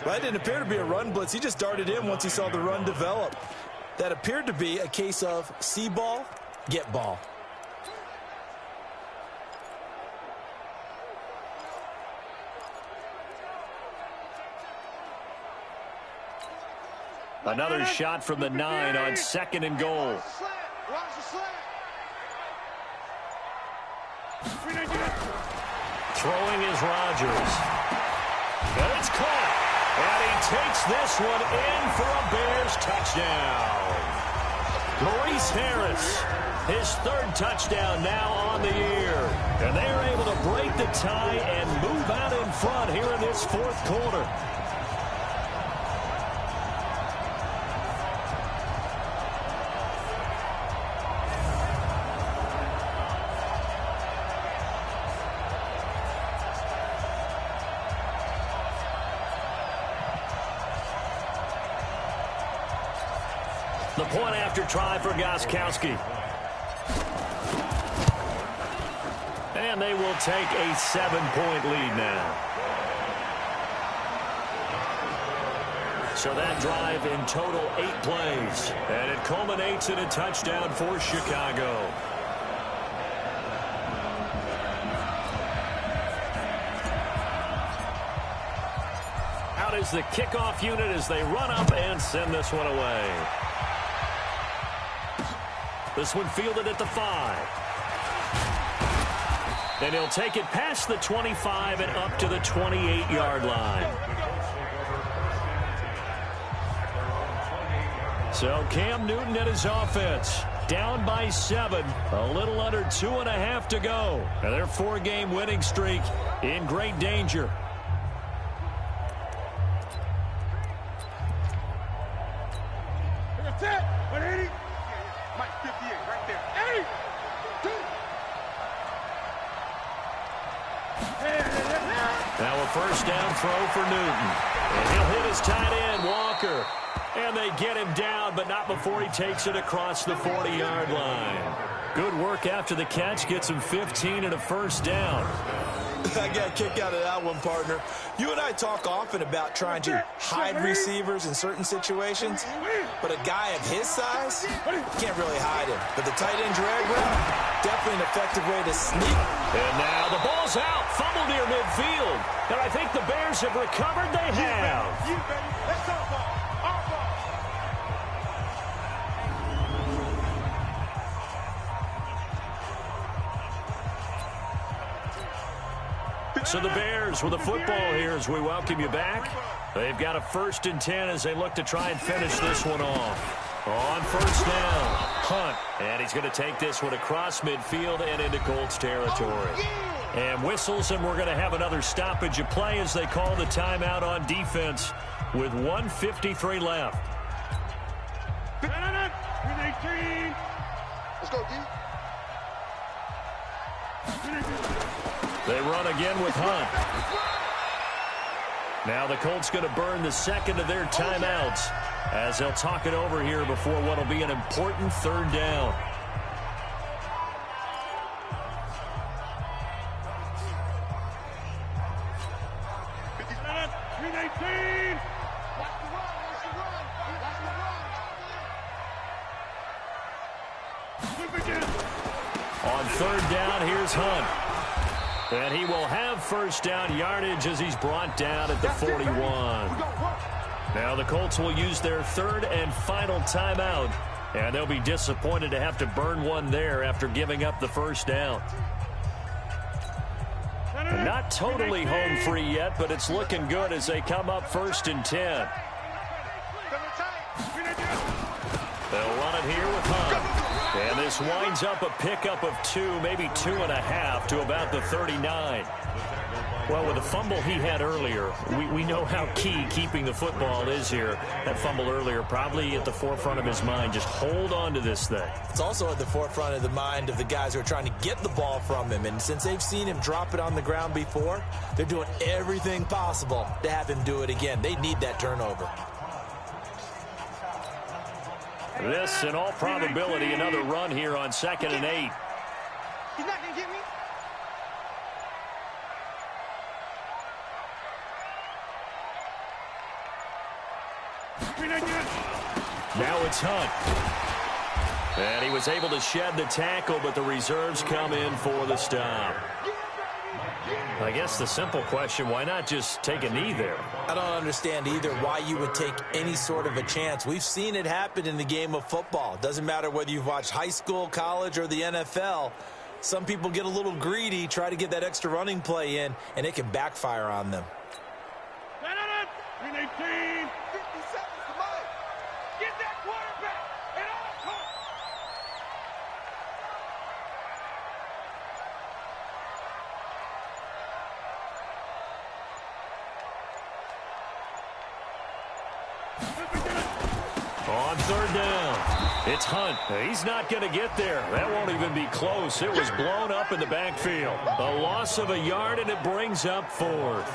That didn't appear to be a run blitz. He just darted in once he saw the run develop. That appeared to be a case of see ball, get ball. Another shot from the 9 on 2nd and goal. Throwing is Rodgers. And it's caught. And he takes this one in for a Bears touchdown. Maurice Harris, his 3rd touchdown now on the year. And they're able to break the tie and move out in front here in this 4th quarter. The point after try for Gostkowski. And they will take a 7-point lead now. So that drive in total 8 plays. And it culminates in a touchdown for Chicago. Out is the kickoff unit as they run up and send this one away. This one fielded at the 5. And he'll take it past the 25 and up to the 28-yard line. So Cam Newton and his offense down by 7. A little under 2.5 to go. And their 4-game winning streak in great danger. That's it. 180. Mike 58 right there. 8. Now a 1st down throw for Newton. And he'll hit his tight end, Walker. And they get him down, but not before he takes it across the 40-yard line. Good work after the catch. Gets him 15 and a 1st down. I got a kick out of that one, partner. You and I talk often about trying to hide receivers in certain situations, but a guy of his size, can't really hide him. But the tight end drag route, definitely an effective way to sneak. And now the ball's out, fumbled near midfield. And I think the Bears have recovered. They have. That's our ball. Our ball. So the Bears with the football here as we welcome you back. They've got a 1st and 10 as they look to try and finish this one off. On 1st down, Hunt. And he's going to take this one across midfield and into Colts territory. And whistles, and we're going to have another stoppage of play as they call the timeout on defense with 1:53 left. 18. Let's go, D. They run again with Hunt. Now the Colts going to burn the 2nd of their timeouts as they'll talk it over here before what will be an important 3rd down. On 3rd down, here's Hunt. And he will have 1st down yardage as he's brought down at the 41. Now the Colts will use their third and final timeout, and they'll be disappointed to have to burn one there after giving up the first down. Not totally home free yet, but it's looking good as they come up 1st and 10. They'll run it here with Hunt. And this winds up a pickup of 2, maybe 2.5 to about the 39. Well, with the fumble he had earlier, we know how key keeping the football is here. That fumble earlier probably at the forefront of his mind. Just hold on to this thing. It's also at the forefront of the mind of the guys who are trying to get the ball from him. And since they've seen him drop it on the ground before, they're doing everything possible to have him do it again. They need that turnover. This, in all probability, another run here on 2nd and 8. He's not going to get me. Now it's Hunt. And he was able to shed the tackle, but the reserves come in for the stop. I guess the simple question, why not just take a knee there? I don't understand either why you would take any sort of a chance. We've seen it happen in the game of football. Doesn't matter whether you've watched high school, college, or the NFL. Some people get a little greedy, try to get that extra running play in, and it can backfire on them. Green 18. 50 seconds to mine. Get that quarterback at all costs. On 3rd down, it's Hunt. He's not going to get there. That won't even be close. It was blown up in the backfield. A loss of a yard, and it brings up 4th.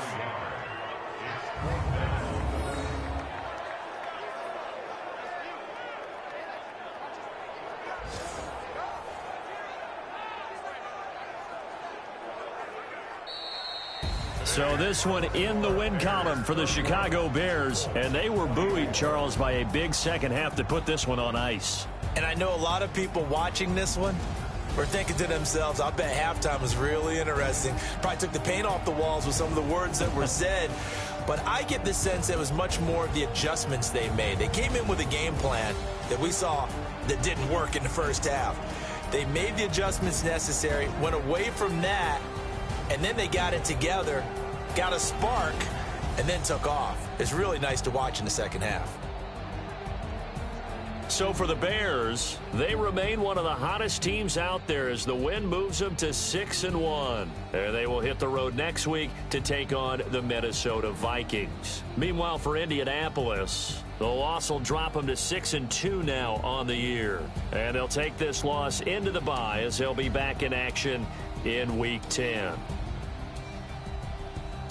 So this one in the win column for the Chicago Bears, and they were buoyed, Charles, by a big second half to put this one on ice. And I know a lot of people watching this one were thinking to themselves, I bet halftime was really interesting. Probably took the paint off the walls with some of the words that were said. But I get the sense it was much more of the adjustments they made. They came in with a game plan that we saw that didn't work in the first half. They made the adjustments necessary, went away from that, and then they got it together, got a spark, and then took off. It's really nice to watch in the second half. So for the Bears, they remain one of the hottest teams out there as the win moves them to 6-1. And they will hit the road next week to take on the Minnesota Vikings. Meanwhile, for Indianapolis, the loss will drop them to 6-2 now on the year. And they'll take this loss into the bye as they'll be back in action in Week 10.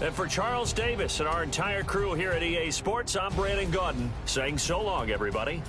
And for Charles Davis and our entire crew here at EA Sports, I'm Brandon Gaudin saying so long, everybody.